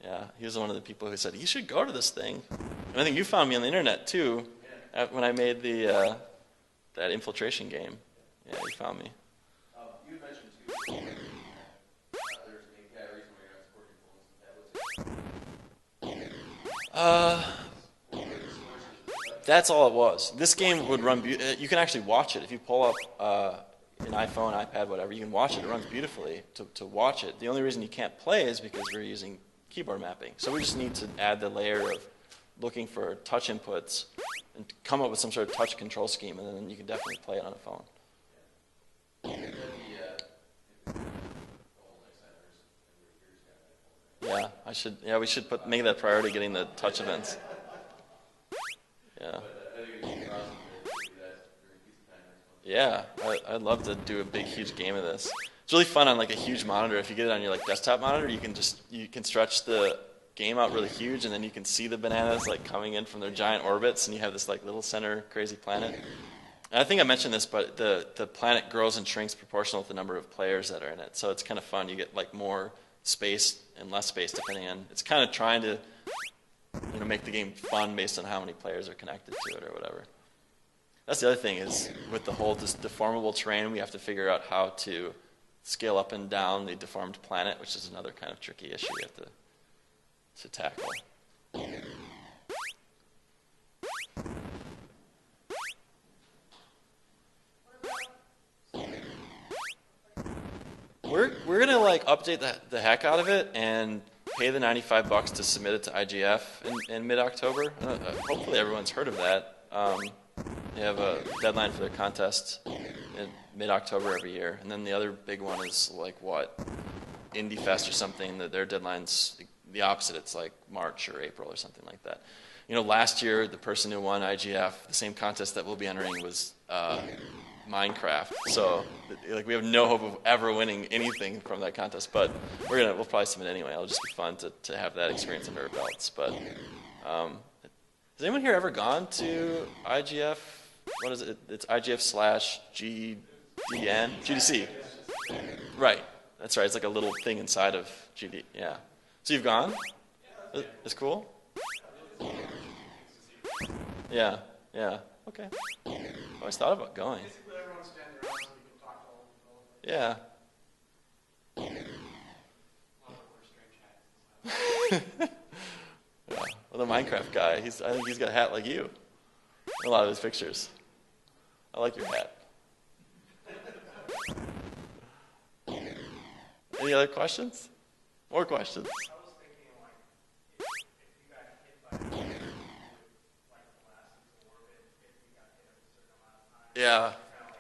Yeah, he was one of the people who said you should go to this thing. And I think you found me on the internet too, when I made that infiltration game. Yeah, you found me. You had mentioned too, there's an API reason why you're not supporting phones and tablets. That's all it was. This game would run. You can actually watch it if you pull up an iPhone, iPad, whatever. You can watch it. It runs beautifully to watch it. The only reason you can't play is because we're using keyboard mapping. So we just need to add the layer of looking for touch inputs and come up with some sort of touch control scheme, and then you can definitely play it on a phone. Yeah, we should make that a priority, getting the touch events. Yeah. Yeah, I'd love to do a big, huge game of this. It's really fun on like a huge monitor. If you get it on your like desktop monitor, you can stretch the game out really huge, and then you can see the bananas like coming in from their giant orbits, and you have this like little center crazy planet. And I think I mentioned this, but the planet grows and shrinks proportional to the number of players that are in it. So it's kind of fun. You get like more space and less space depending on. It's kind of trying to make the game fun based on how many players are connected to it or whatever. That's the other thing is with the whole deformable terrain, we have to figure out how to scale up and down the deformed planet, which is another kind of tricky issue we have to tackle. We're gonna like update the heck out of it and pay the $95 to submit it to IGF in mid-October. Hopefully everyone's heard of that. They have a deadline for their contest in mid-October every year, and then the other big one is like Indie Fest or something. That their deadline's the opposite. It's like March or April or something like that. Last year the person who won IGF, the same contest that we'll be entering, was Minecraft. So we have no hope of ever winning anything from that contest, but we'll probably submit anyway. It'll just be fun to have that experience under our belts. But has anyone here ever gone to IGF? What is it? It's IGF/GDN? GDC. Right. That's right. It's like a little thing inside of GD. Yeah. So you've gone? It's cool? Yeah. Yeah. Okay. I always thought about going. Yeah. Yeah. Well, the Minecraft guy, I think he's got a hat like you in a lot of his pictures. I like your hat. Any other questions? More questions? I was thinking, if you got hit by a like the last orbit, if you got hit a certain amount of time, Yeah. kind of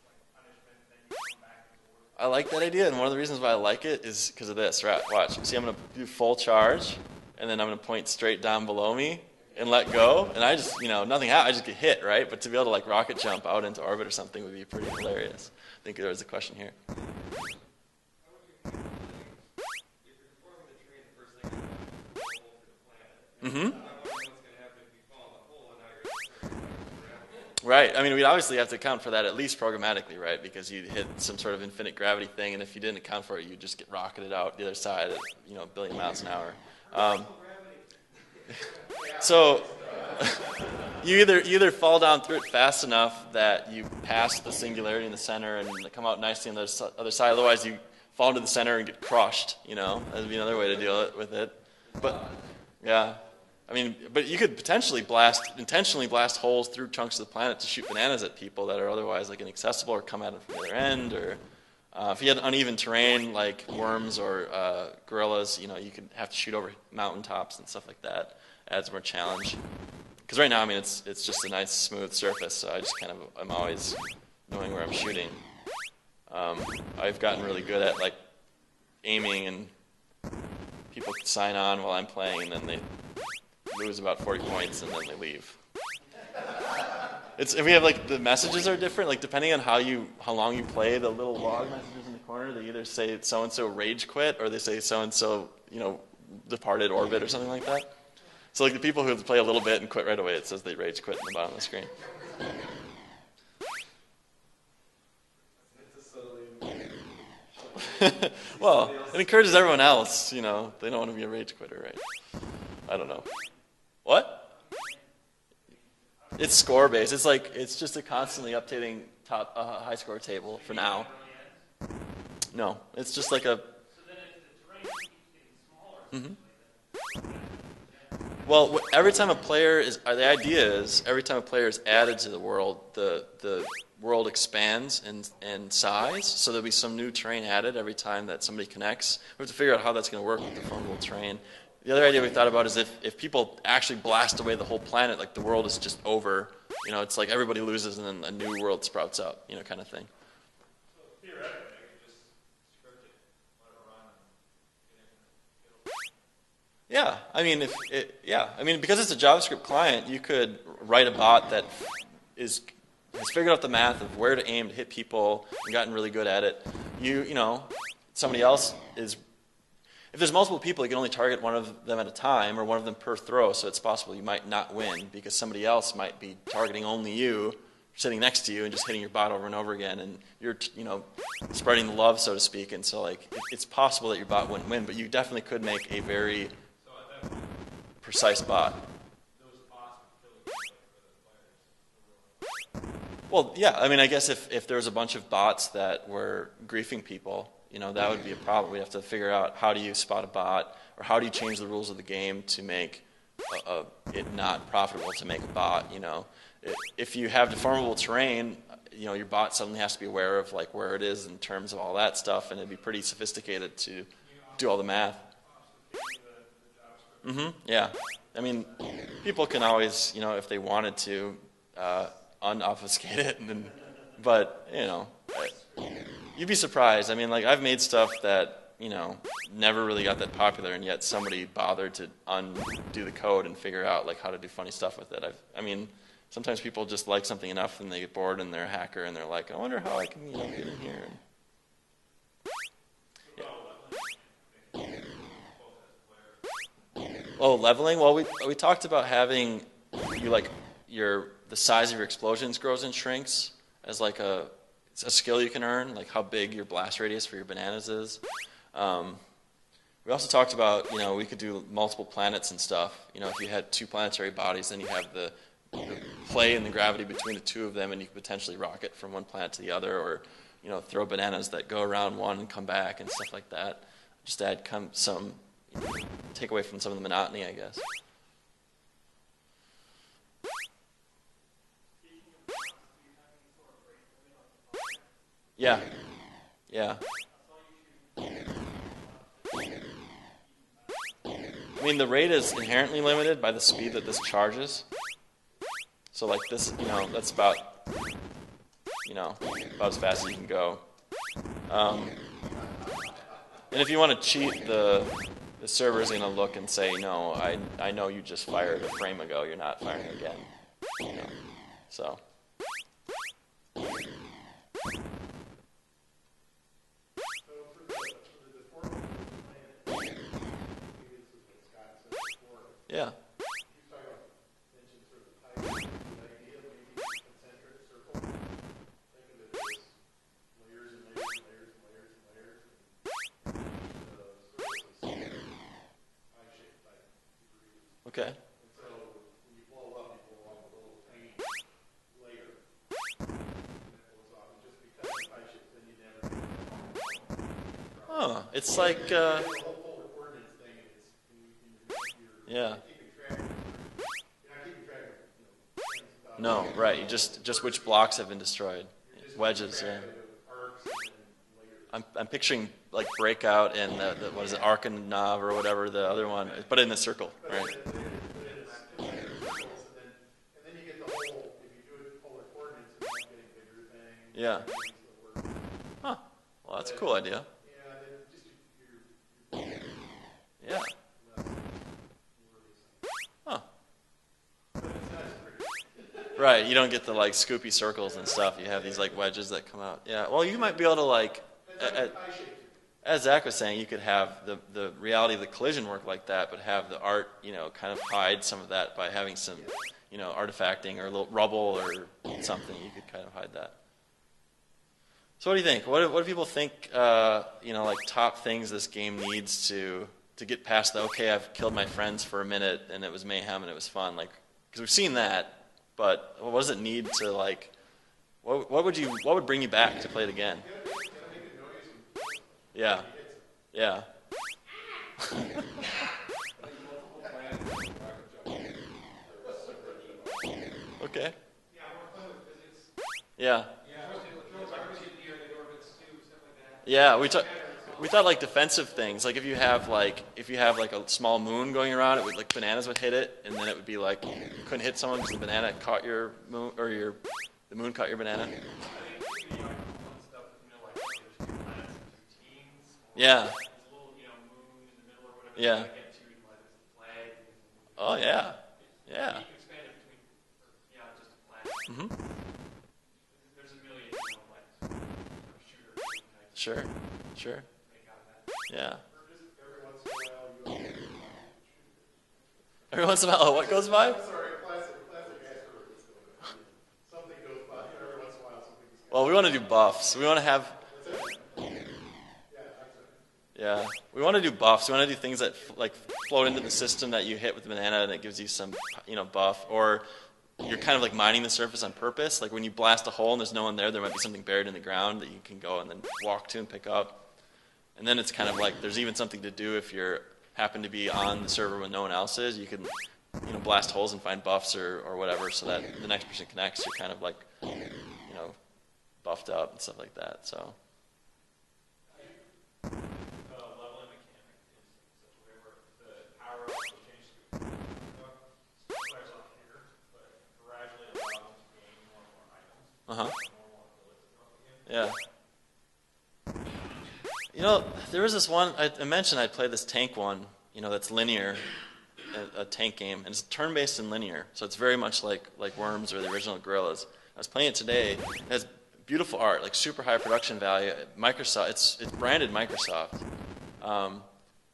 like punishment, then you come back into orbit. I like that idea, and one of the reasons why I like it is because of this. Right? Watch. See, I'm going to do full charge, and then I'm going to point straight down below me and let go, and I just, nothing happens. I just get hit, right? But to be able to like rocket jump out into orbit or something would be pretty hilarious. I think there was a question here. Mm-hmm. Right. I mean, we'd obviously have to account for that at least programmatically, right? Because you'd hit some sort of infinite gravity thing, and if you didn't account for it, you'd just get rocketed out the other side at, a billion miles an hour. So you either fall down through it fast enough that you pass the singularity in the center and come out nicely on the other side. Otherwise, you fall into the center and get crushed. That would be another way to deal with it. But yeah. I mean, but you could potentially intentionally blast holes through chunks of the planet to shoot bananas at people that are otherwise like inaccessible, or come at them from the other end, or if you had uneven terrain like worms or gorillas, you could have to shoot over mountaintops and stuff like that. Adds more challenge. Because right now, I mean, it's just a nice smooth surface, so I'm always knowing where I'm shooting. I've gotten really good at like aiming, and people sign on while I'm playing, and then they lose about 40 points and then they leave. If we have like the messages are different, like depending on how long you play, the little log messages in the corner, they either say so and so rage quit, or they say so and so departed orbit or something like that. So like the people who play a little bit and quit right away, it says they rage quit in the bottom of the screen. Well, it encourages everyone else, they don't want to be a rage quitter, right? I don't know. What? It's score based. It's just a constantly updating high score table for now. No, it's just like a. Mm-hmm. Well, every time a player is, the idea is every time a player is added to the world, the world expands in size. So there'll be some new terrain added every time that somebody connects. We have to figure out how that's going to work with the formable terrain. The other idea we thought about is if people actually blast away the whole planet, like the world is just over, it's like everybody loses and then a new world sprouts up, kind of thing. So theoretically, I could just script it, let it run, and Yeah, I mean, because it's a JavaScript client, you could write a bot that is has figured out the math of where to aim to hit people and gotten really good at it. You know, somebody else is, if there's multiple people, you can only target one of them at a time or one of them per throw, so it's possible you might not win because somebody else might be targeting only you, sitting next to you and just hitting your bot over and over again, and you're, you know, spreading the love, so to speak, and so like it's possible that your bot wouldn't win, but you definitely could make a very precise bot. Well, yeah, I mean, I guess if there was a bunch of bots that were griefing people, you know, that would be a problem. We'd have to figure out how do you spot a bot, or how do you change the rules of the game to make it not profitable to make a bot, you know. If you have deformable terrain, you know, your bot suddenly has to be aware of like where it is in terms of all that stuff, and it'd be pretty sophisticated to do all the math. Yeah. I mean, people can always, you know, if they wanted to, unobfuscate it, but, you know, you'd be surprised. I mean, like, I've made stuff that, you know, never really got that popular, and yet somebody bothered to undo the code and figure out, like, how to do funny stuff with it. I mean, sometimes people just like something enough and they get bored and they're a hacker and they're like, I wonder how I can, you know, get in here. Oh, leveling? Well, we talked about having you like the size of your explosions grows and shrinks as like a skill you can earn, like how big your blast radius for your bananas is. We also talked about, you know, we could do multiple planets and stuff. You know, if you had two planetary bodies, then you have the play and the gravity between the two of them, and you could potentially rocket from one planet to the other, or, you know, throw bananas that go around one and come back and stuff like that. Just add some, take away from some of the monotony, I guess. Yeah. Yeah. I mean, the rate is inherently limited by the speed that this charges. So like this, you know, that's about, you know, about as fast as you can go. And if you want to cheat, the server is going to look and say, no, I know you just fired a frame ago. You're not firing again. You know, so. Yeah. Okay. Oh, it's like, yeah. No, right. You just which blocks have been destroyed. Wedges, yeah. I'm picturing like Breakout and the what is it, Arkanov or whatever the other one, but in the circle, right? Yeah. Huh. Well, that's a cool idea. Yeah. Huh. Right, you don't get the like scoopy circles and stuff. You have these like wedges that come out. Yeah. Well, you might be able to like, as Zach was saying, you could have the reality of the collision work like that, but have the art, you know, kind of hide some of that by having some, you know, artifacting or a little rubble or something. You could kind of hide that. So what do you think? What do people think, you know, like top things this game needs to get past the, okay, I've killed my friends for a minute and it was mayhem and it was fun, like, because we've seen that, but what does it need to, like, what would bring you back to play it again? Yeah. Yeah. Okay. Yeah. Yeah, we thought like defensive things. Like if you have like a small moon going around, it would like bananas would hit it, and then it would be like you couldn't hit someone because the banana caught your moon, or the moon caught your banana. Yeah. Yeah. Oh yeah. Yeah. Mm-hmm. Sure. Sure. Yeah. Every once in a while, what goes by? Well, we want to do buffs. We want to have. Yeah, we want to do buffs. We want to do things that like float into the system that you hit with the banana, and it gives you some, buff. Or you're kind of like mining the surface on purpose. Like when you blast a hole and there's no one there, there might be something buried in the ground that you can go and then walk to and pick up. And then it's kind of like there's even something to do if you happen to be on the server when no one else is. You can, blast holes and find buffs or whatever, so that the next person connects. You're kind of like, buffed up and stuff like that. So. Leveling mechanic is such a way where the power will change to players on here, but gradually allow them to gain more and more items. Uh-huh. More and more abilities throughout the game. Yeah. There was this one, I mentioned I'd play this tank one, that's linear, a tank game, and it's turn-based and linear, so it's very much like Worms or the original Guerrillas. I was playing it today. It has beautiful art, like super high production value. Microsoft, it's branded Microsoft,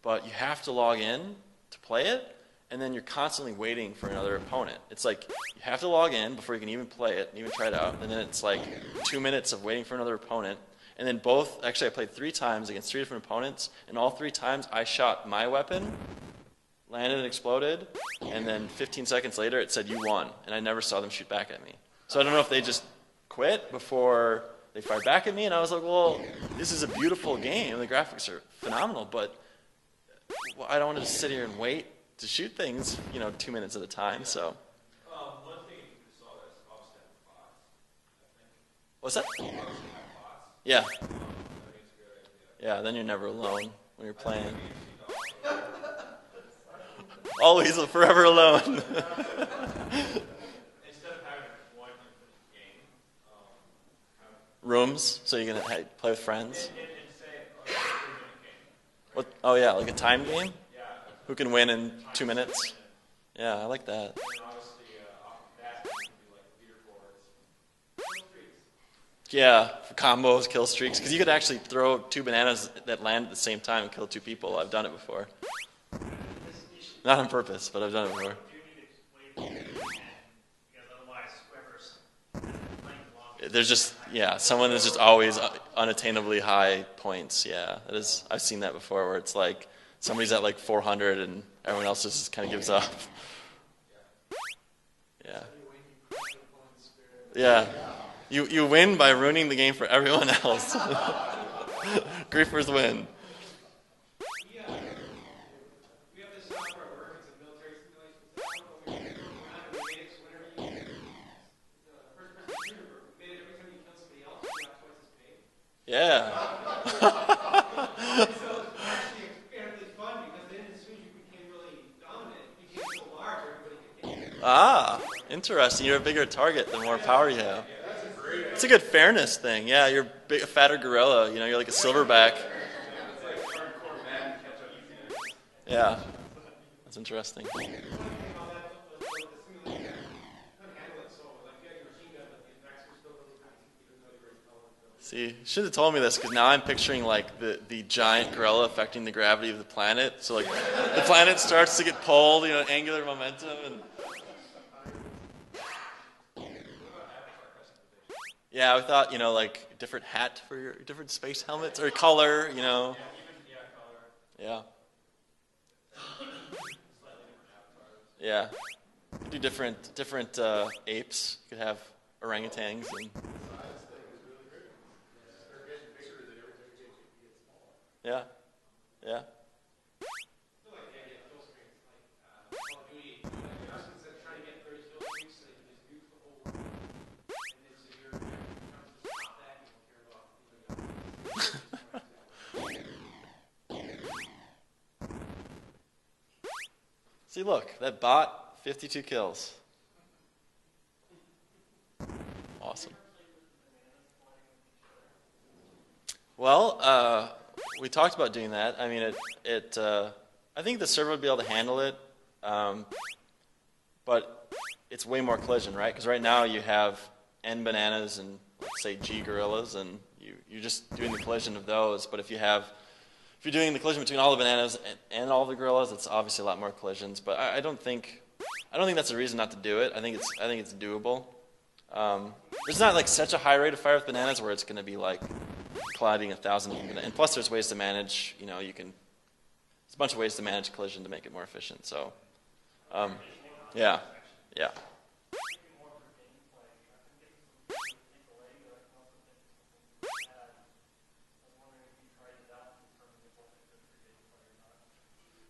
but you have to log in to play it, and then you're constantly waiting for another opponent. It's like you have to log in before you can even play it, and even try it out, and then it's like 2 minutes of waiting for another opponent. And then actually I played 3 times against 3 different opponents, and all 3 times I shot my weapon, landed and exploded, and then 15 seconds later it said, "You won," and I never saw them shoot back at me. So I don't know if they just quit before they fired back at me, and I was like, well, this is a beautiful game, the graphics are phenomenal, but I don't want to just sit here and wait to shoot things, 2 minutes at a time, so. One thing you can solve is obviously have bots, I think. What's that? Obviously have bots. Yeah. I think it's a good idea. Yeah, then you're never alone when you're playing. Always forever alone. Instead of having one infinite game, Rooms, so you can play with friends. and say, oh, it's a 3-minute game. What? Oh yeah, like a time game? Yeah. Who can win in 2 minutes? Yeah, I like that. And obviously, off of that, you can do like leaderboards. Kill streaks. Yeah, for combos, kill streaks, because you could actually throw 2 bananas that land at the same time and kill 2 people. I've done it before. Not on purpose, but I've done it before. There's just, someone that's just always unattainably high points. Yeah, that is. I've seen that before, where it's like somebody's at like 400 and everyone else just kind of gives up. Yeah. Yeah. You win by ruining the game for everyone else. Griefers win. Yeah. So actually apparently fun because then as soon as you became really dominant, you became so large everybody could get Interesting. You're a bigger target the more power you have. It's a good fairness thing. Yeah, you're a fatter gorilla. You're like a silverback. Yeah. That's interesting. See, should have told me this, because now I'm picturing like the giant gorilla affecting the gravity of the planet. So like the planet starts to get pulled, angular momentum, and yeah, I thought like a different hat for your different space helmets or color, Yeah. Yeah. Do different apes. You could have orangutans and. Yeah. Yeah. See, look, that bot, 52 kills. Awesome. Well, we talked about doing that. I mean, I think the server would be able to handle it, but it's way more collision, right? Because right now you have N bananas and, let's say, G gorillas, and you're just doing the collision of those. But if you're doing the collision between all the bananas and all the gorillas, it's obviously a lot more collisions. But I don't think that's a reason not to do it. I think it's doable. There's not like such a high rate of fire with bananas where it's going to be like colliding 1,000 of them. And plus, there's ways to manage. There's a bunch of ways to manage collision to make it more efficient. So, yeah.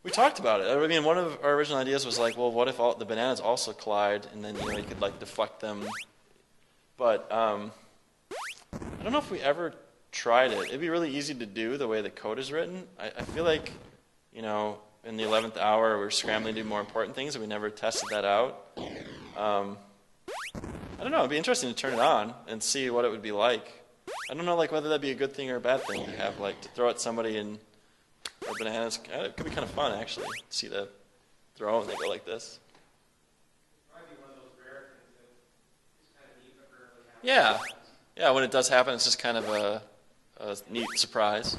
We talked about it. I mean, one of our original ideas was like, well, what if all the bananas also collide, and then you could like deflect them. But I don't know if we ever tried it. It'd be really easy to do the way the code is written. I feel like, in the 11th hour, we're scrambling to do more important things, and we never tested that out. I don't know. It'd be interesting to turn it on and see what it would be like. I don't know, like whether that'd be a good thing or a bad thing to have, like, to throw at somebody and. Or bananas, it could be kind of fun actually. See the throw and they go like this. Yeah. When it does happen, it's just kind of a neat surprise.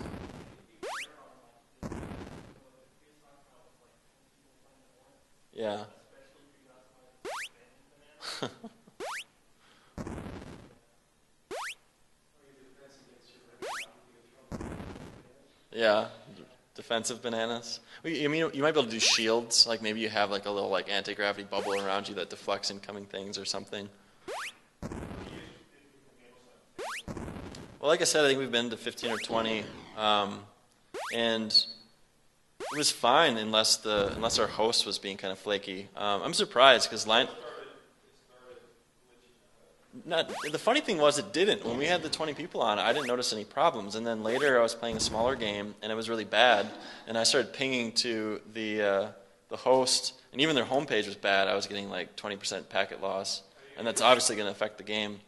Yeah. Yeah. Defensive bananas. You might be able to do shields, like maybe you have like a little like anti-gravity bubble around you that deflects incoming things or something. Well, like I said, I think we've been to 15 or 20, and it was fine unless our host was being kind of flaky. I'm surprised because the funny thing was it didn't. When we had the 20 people on, I didn't notice any problems. And then later I was playing a smaller game, and it was really bad. And I started pinging to the host, and even their homepage was bad. I was getting like 20% packet loss, and that's obviously going to affect the game.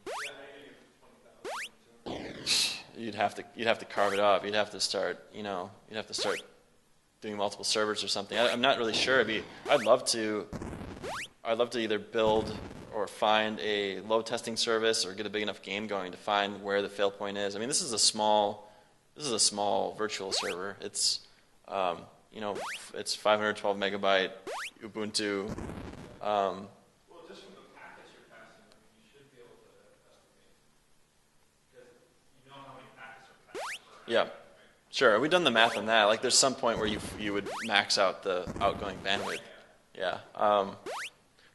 You'd have to carve it up. You'd have to start doing multiple servers or something. I'm not really sure. I'd love to either build or find a load testing service or get a big enough game going to find where the fail point is. I mean, this is a small virtual server. It's it's 512 megabyte Ubuntu. Well, just from the packets you're passing, you should be able to estimate because you know how many packets are passed. Yeah, sure. We've done the math on that. Like, there's some point where you would max out the outgoing bandwidth. Yeah.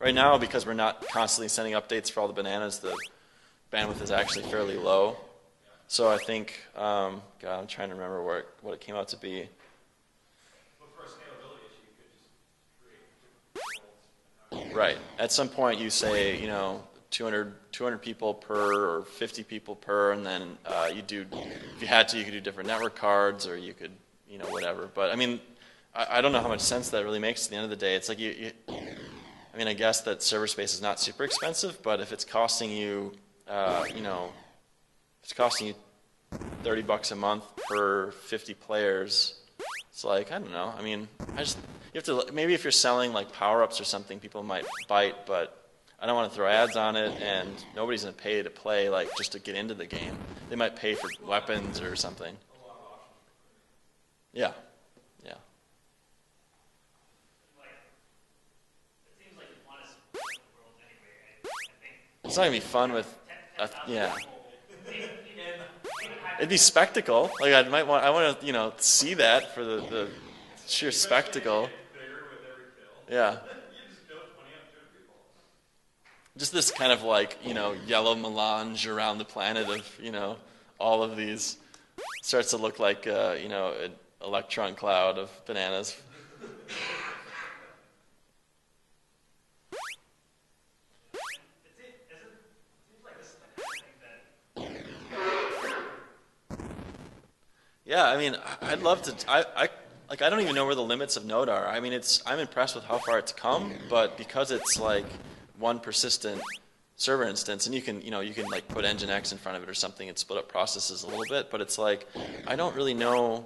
Right now, because we're not constantly sending updates for all the bananas, the bandwidth is actually fairly low. So I think, I'm trying to remember what it came out to be. But for a scalability issue, you could just create. Right. At some point, you say, 200 people per or 50 people per, and then if you had to, you could do different network cards, or you could, whatever. But I mean, I don't know how much sense that really makes at the end of the day. It's like I guess that server space is not super expensive, but if it's costing you, it's costing you $30 a month per 50 players, it's like, I don't know. I mean, you have to, maybe if you're selling like power-ups or something, people might bite, but I don't want to throw ads on it, and nobody's going to pay to play, like, just to get into the game. They might pay for weapons or something. Yeah. It's not gonna be fun with, yeah. It'd be spectacle. Like I want to, see that for the sheer spectacle. Yeah. Just this kind of like, yellow melange around the planet of, all of these starts to look like, an electron cloud of bananas. Yeah, I mean, I'd love to. I don't even know where the limits of Node are. I mean, I'm impressed with how far it's come, but because it's like one persistent server instance, and you can like put Nginx in front of it or something and split up processes a little bit, but it's like I don't really know.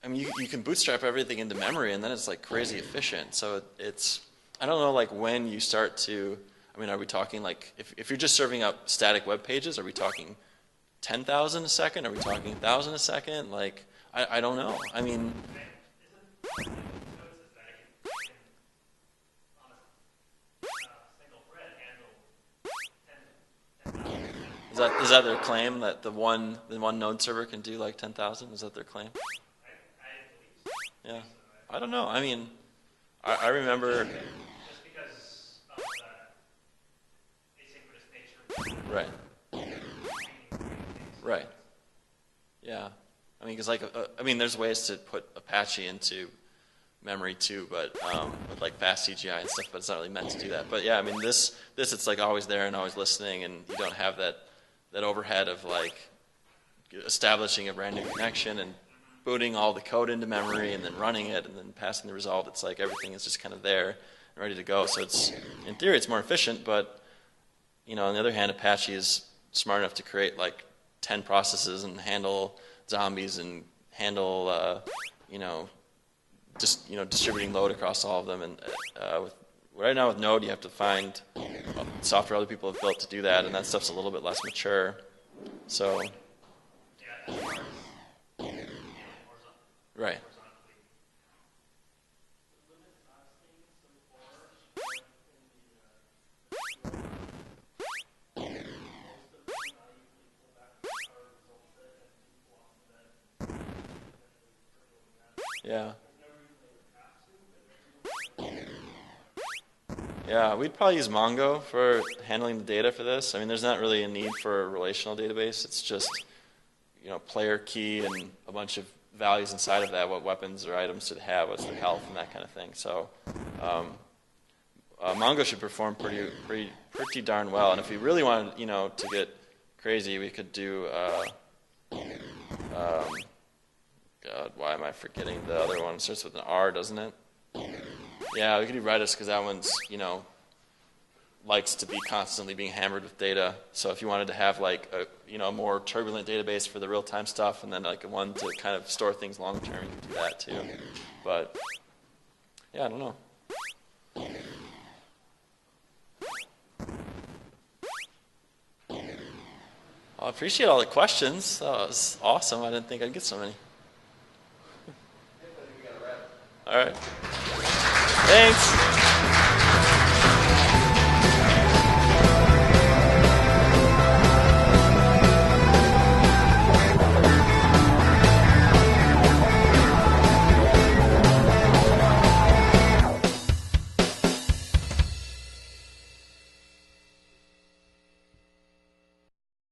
I mean, you can bootstrap everything into memory, and then it's like crazy efficient. So I don't know like when you start to. I mean, are we talking like if you're just serving up static web pages? Are we talking 10,000 a second? Are we talking 1,000 a second? Like, I don't know. I mean, is that their claim that the one node server can do like 10,000? Is that their claim? Yeah, I don't know. I mean, I remember. Just because of the asynchronous nature. Right. Right. Yeah. I mean, because like, I mean, there's ways to put Apache into memory too, but with like fast CGI and stuff, but it's not really meant to do that. But yeah, I mean, this it's like always there and always listening, and you don't have that overhead of like establishing a brand new connection and booting all the code into memory and then running it and then passing the result. It's like everything is just kind of there and ready to go. So it's, in theory, it's more efficient, but you know, on the other hand, Apache is smart enough to create like 10 processes and handle zombies and handle distributing load across all of them. And right now with Node, you have to find software other people have built to do that, and that stuff's a little bit less mature. So, right. Yeah. Yeah, we'd probably use Mongo for handling the data for this. I mean, there's not really a need for a relational database. It's just, you know, player key and a bunch of values inside of that, what weapons or items should have, what's their health, and that kind of thing. So Mongo should perform pretty darn well. And if we really wanted, you know, to get crazy, we could do God, why am I forgetting the other one? It starts with an R, doesn't it? Yeah, we could do Redis because that one's, you know, likes to be constantly being hammered with data. So if you wanted to have like a, you know, more turbulent database for the real-time stuff, and then like one to kind of store things long-term, you could do that too. But yeah, I don't know. I appreciate all the questions. That was awesome. I didn't think I'd get so many. All right. Thanks.